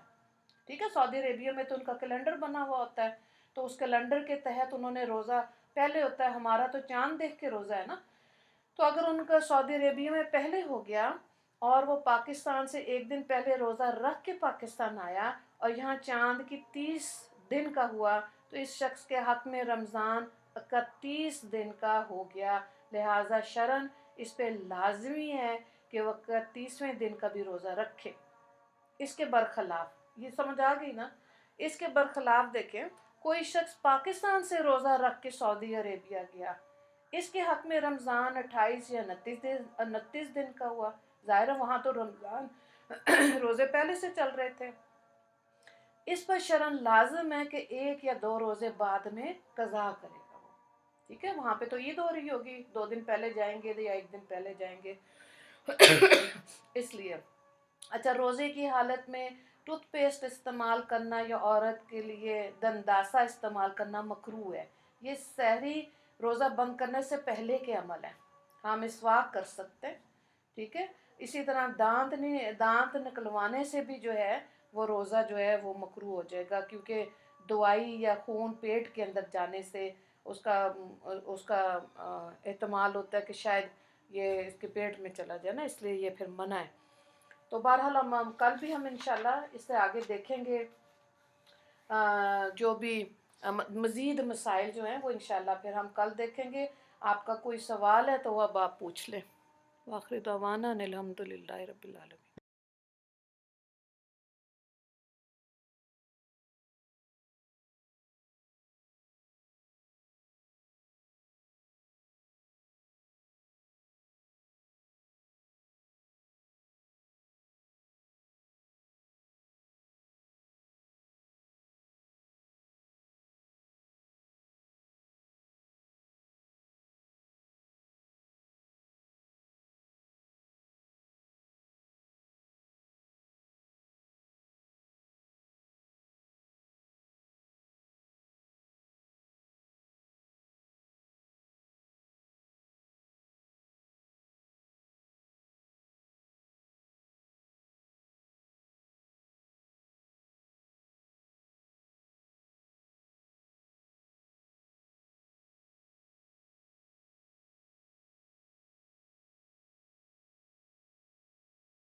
ٹھیک ہے، سعودی عربیہ میں تو ان کا کیلنڈر بنا ہوا ہوتا ہے، تو اس کیلنڈر کے تحت انہوں نے روزہ پہلے ہوتا ہے، ہمارا تو چاند دیکھ کے روزہ ہے نا. تو اگر ان کا سعودی عربیہ میں پہلے ہو گیا اور وہ پاکستان سے 1 دن پہلے روزہ رکھ کے پاکستان آیا اور یہاں چاند کی 30 دن کا ہوا، تو اس شخص کے حق میں رمضان 31 دن کا ہو گیا، لہٰذا شرعاً اس پہ لازمی ہے کہ وہ 31ویں دن کا بھی روزہ رکھے. اس کے برخلاف یہ سمجھ آ گئی نا، اس کے برخلاف دیکھیں کوئی شخص پاکستان سے روزہ رکھ کے سعودی عربیہ گیا، اس کے حق میں رمضان 28 یا 29 دن کا ہوا. ظاہر ہے وہاں تو رمضان روزے پہلے سے چل رہے تھے، اس پر شرعاً لازم ہے کہ 1 یا 2 روزے بعد میں قضا کرے گا وہ. ٹھیک ہے، وہاں پہ تو عید ہو رہی ہوگی، 2 دن پہلے جائیں گے یا 1 دن پہلے جائیں گے اس لیے. اچھا، روزے کی حالت میں ٹوتھ پیسٹ استعمال کرنا یا عورت کے لیے دنداسا استعمال کرنا مکروہ ہے. یہ سحری روزہ بند کرنے سے پہلے کے عمل ہیں، ہم مسواک کر سکتے ہیں. ٹھیک ہے. اسی طرح دانت نکلوانے سے بھی جو ہے وہ روزہ جو ہے وہ مکروہ ہو جائے گا، کیونکہ دوائی یا خون پیٹ کے اندر جانے سے اس کا احتمال ہوتا ہے کہ شاید یہ اس کے پیٹ میں چلا جائے نا، اس لیے یہ پھر منع ہے. تو بہرحال کل بھی ہم انشاءاللہ اس سے آگے دیکھیں گے جو بھی مزید مسائل جو ہیں وہ انشاءاللہ پھر ہم کل دیکھیں گے. آپ کا کوئی سوال ہے تو وہ اب آپ پوچھ لیں. وآخر دعوانا ان الحمد للہ رب العالمین.